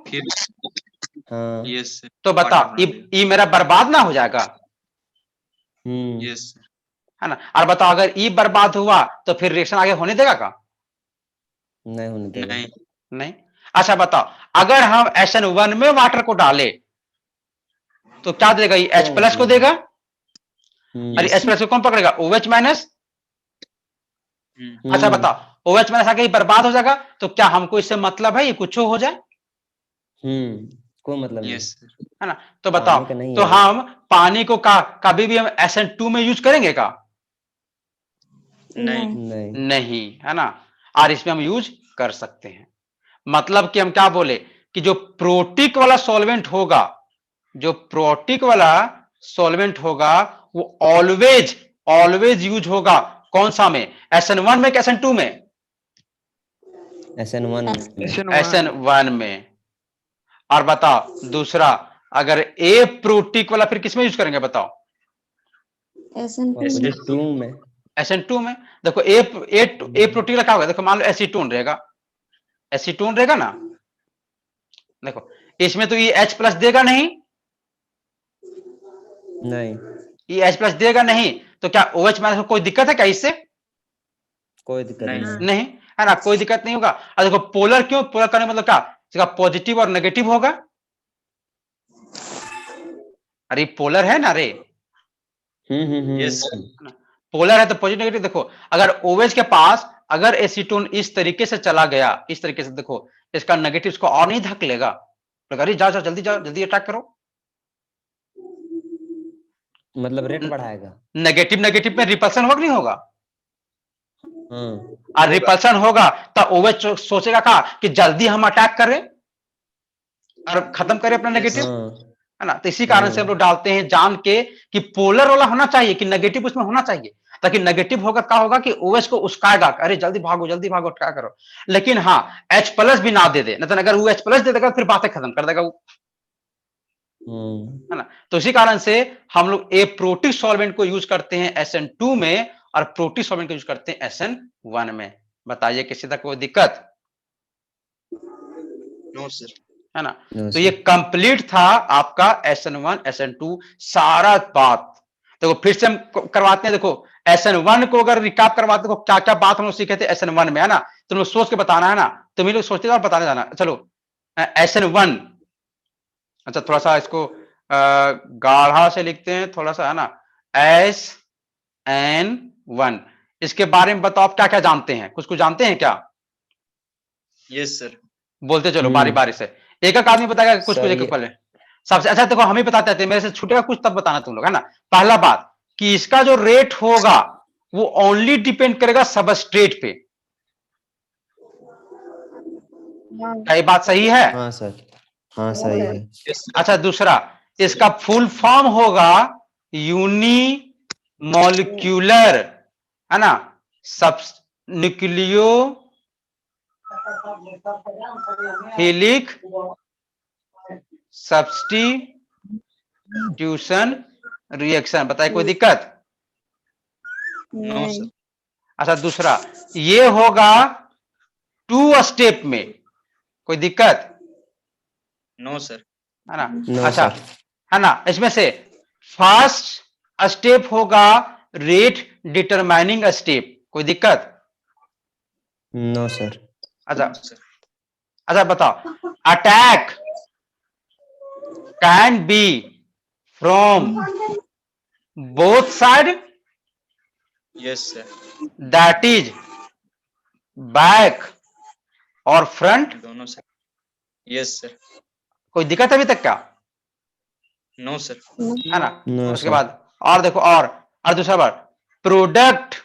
हाँ यस तो बताओ ये मेरा बर्बाद ना हो जाएगा? यस है ना। और बताओ अगर ई बर्बाद हुआ तो फिर रिएक्शन आगे होने देगा का? नहीं होने देगा। नहीं। अच्छा बताओ अगर हम SN1 में वाटर को डाले तो क्या देगा? ये H प्लस को देगा। अरे H प्लस को कौन पकड़ेगा? OH minus. अच्छा बताओ OH माइनस आके बर्बाद हो जाएगा तो क्या हमको इससे मतलब है ये कुछ हो जाए? कोई मतलब नहीं है ना। तो बताओ तो हम पानी को कभी भी हम SN2 में यूज करेंगे का? नहीं नहीं है ना। और इसमें हम यूज कर सकते हैं। मतलब कि हम क्या बोले कि जो प्रोटिक वाला सॉल्वेंट होगा, जो प्रोटिक वाला सॉल्वेंट होगा वो ऑलवेज ऑलवेज यूज होगा कौन सा में, SN1 में कि SN2 में? SN1 SN1 में। और बताओ दूसरा, अगर ए प्रोटिक वाला फिर किसमें यूज करेंगे बताओ? SN2 में। SN2 में। देखो ए प्रोटीन का क्या होगा, देखो मान लो एसीटोन रहेगा, एसीटोन रहेगा ना, देखो इसमें तो ये H+ देगा नहीं, ये H+ देगा नहीं, तो क्या OH- को कोई दिक्कत है क्या इससे? कोई दिक्कत नहीं है ना, कोई दिक्कत नहीं होगा। और देखो पोलर क्यों, पोलर करने मतलब क्या, इसका पॉजिटिव और नेगेटिव होगा। अरे पोलर है ना रे, यस पोलर है तो पॉजिटिव नेगेटिव। देखो अगर OH के पास अगर एसीटोन इस तरीके से चला गया, इस तरीके से, देखो इसका नेगेटिव इसको और नहीं धक लेगा, तो अरे जाओ जाओ जल्दी जाओ, जल्दी अटैक करो, मतलब रेट बढ़ाएगा। नेगेटिव नेगेटिव में रिपल्सन होगा नहीं होगा? और रिपल्सन होगा तो OH सोचेगा क्या कि जल्दी हम अटैक करें और खत्म करें अपना नेगेटिव, है ना। तो इसी कारण से हम लोग डालते हैं जान के कि पोलर वाला होना चाहिए, कि नेगेटिव उसमें होना चाहिए, ताकि नेगेटिव होगा क्या होगा कि OH को उस्काएगा, अरे जल्दी भागो क्या करो। लेकिन हाँ H+ भी ना दे दे, नहीं तो अगर वो H+ दे देगा फिर बातें खत्म कर देगा वो, है ना। तो इसी कारण से हम लोग ए प्रोटिक सॉल्वेंट को यूज करते हैं SN2 में और प्रोटिक सॉल्वेंट को यूज करते हैं SN1 में। बताइए किसी तक कोई दिक्कत? No sir. है ना। तो ये कंप्लीट था आपका SN1 SN2 सारा बात। देखो फिर से हम करवाते हैं, देखो SN1 को अगर रिकैप करवाते हैं, क्या क्या बात हम लोग सीखे थे SN1 में, है ना। तुम लोग सोच के बताना, है ना, तुम लोग सोचते और बताने जाना। चलो SN1, अच्छा थोड़ा सा इसको गाढ़ा से लिखते हैं थोड़ा सा, है ना, SN1, इसके बारे में बताओ आप क्या क्या जानते हैं, कुछ जानते हैं क्या? Yes sir. बोलते चलो बारी बारी से, एक एक आदमी बताएगा कुछ एक पहले। सबसे अच्छा देखो हम ही बताते थे, मेरे से छूटेगा कुछ तब बताना तुम लोग, है ना। पहला बात कि इसका जो रेट होगा वो ओनली डिपेंड करेगा सबस्ट्रेट पे। क्या ये बात सही है? हाँ सर, हाँ सही है। अच्छा दूसरा, इसका फुल फॉर्म होगा यूनिमॉलिक्यूलर, है ना, सब न्यूक्लियो हेलिक सब्स्टिट्यूशन रिएक्शन। बताइए कोई दिक्कत? No sir. अच्छा दूसरा, ये होगा 2 स्टेप में, कोई दिक्कत? No sir. है ना। अच्छा है ना, इसमें से फर्स्ट स्टेप होगा रेट डिटरमाइनिंग स्टेप, कोई दिक्कत? No sir. अच्छा बताओ, attack can be from both side, yes sir. That is back और फ्रंट, दोनों सर। Yes sir. कोई दिक्कत अभी तक क्या? No sir. है ना। उसके बाद और देखो, और दूसरा बार, product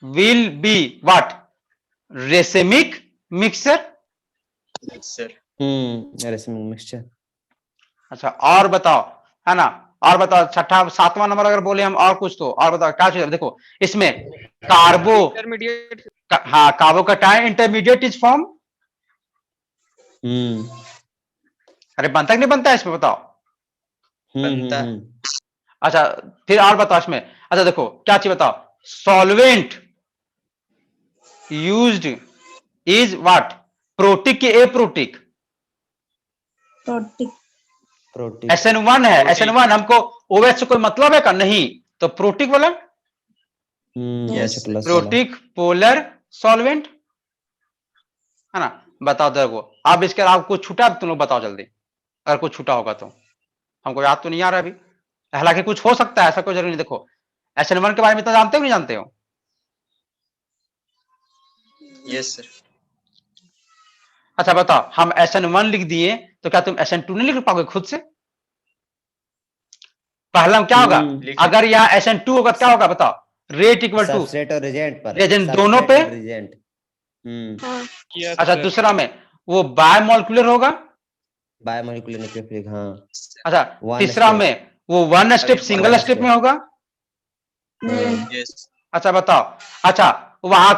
will be what, racemic mixture. Yes sir. Racemic mixture. अच्छा और बताओ, है ना, और बताओ छठा 7वां नंबर अगर बोले हम और कुछ, तो और बताओ क्या चीज। देखो इसमें कार्बो इंटरमीडिएट, हाँ कार्बोकैटायन इंटरमीडिएट इज फॉर्म। अरे बनता कि नहीं बनता है इसमें बताओ? बनता। अच्छा फिर और बताओ इसमें, अच्छा देखो क्या चीज बताओ, solvent used is what, protic की ए प्रोटिक? प्रोटिक। SN1 है, SN1 हमको OH से कोई मतलब है का? नहीं, तो प्रोटिक वाला प्रोटिक पोलर सॉल्वेंट, है ना। बताओ देखो, अब इसके अलावा कुछ छूटा तुम लोग बताओ जल्दी, अगर कुछ छूटा होगा तो, हमको याद तो नहीं आ रहा अभी, हालांकि कुछ हो सकता है, ऐसा कोई जरूरी नहीं। देखो SN1 के बारे में तो जानते हो नहीं जानते हो? Yes sir. अच्छा बताओ, हम SN1 लिख दिए तो क्या तुम SN2 नहीं लिख पाओगे खुद से? पहला क्या होगा, अगर यहाँ SN2 होगा क्या होगा बताओ, रेट इक्वल टू सबस्ट्रेट और रिजेंट पर, रिएजेंट दोनों पे। रिजेंट। हाँ Yes, अच्छा sir. दूसरा में वो बायोमोलिकुलर होगा। बायोमोलिकुलर न्यूक्लियोफिलिक, हाँ। अच्छा One तीसरा step. में वो one step one single step step. में होगा। Yes. अच्छा बताओ, अच्छा वहां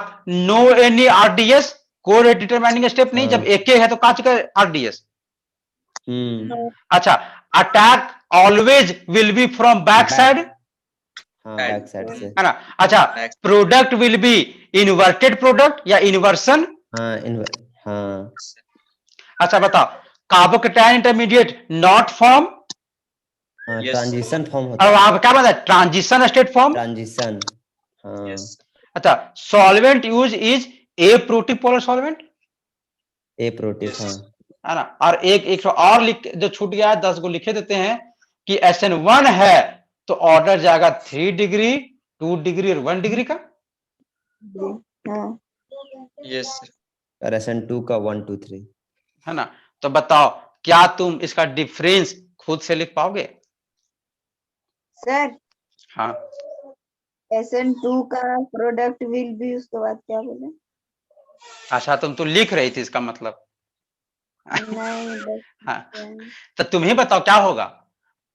नो एनी आरडीएस, को रेट डिटरमाइनिंग स्टेप नहीं, हाँ। जब एक है तो कहां चुका आरडीएस। अच्छा attack always will be from back Back. Side, हाँ, बैक साइड से। है ना। अच्छा Back. Product will be inverted product या इन्वर्सन। हाँ, हाँ, अच्छा बताओ कार्बोकेटाइन इंटरमीडिएट नॉट फॉर्म, हाँ, Yes. ट्रांजिशन फॉर्म होता और है, वहां पे क्या बता ट्रांजिशन स्टेट फॉर्म। ट्रांजिशन। हाँ, Yes. अच्छा solvent use is a protic polar solvent, a protein, Yes. हाँ। है ना। और एक और लिख जो छूट गया है 10 को लिखे देते हैं कि SN1 है तो ऑर्डर जाएगा 3 डिग्री 2 डिग्री और 1 डिग्री का, हाँ Yes, sir. और SN2 का 1 2 3। है ना। तो बताओ क्या तुम इसका डिफरेंस खुद से लिख पाओगे। सर हाँ SN2 का प्रोडक्ट विल बी, उसके बाद क्या बोले? अच्छा तुम तो लिख रही थी इसका मतलब। नहीं बस हाँ तो तुम ही बताओ क्या होगा।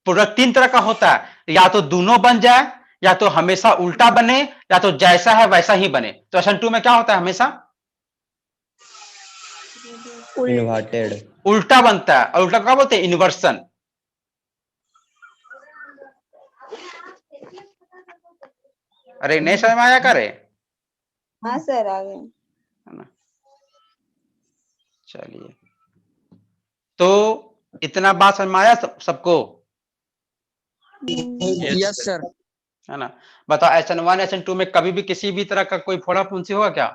प्रोडक्ट 3 तरह का होता है, या तो दोनों बन जाए, या तो हमेशा उल्टा बने, या तो जैसा है वैसा ही बने। तो SN2 में क्या होता है, हमेशा इन्वर्टेड। उल्टा बनता है, और उल्टा क्या बोलते हैं, इन्वर्सन। अरे नहीं समझ में आया करे। हाँ सर आ गए। है ना। चलिए तो इतना बात समझ में आया सबको। Yes, sir. है ना। बताओ SN1 SN2 में कभी भी किसी भी तरह का कोई फोड़ा फुंसी होगा क्या।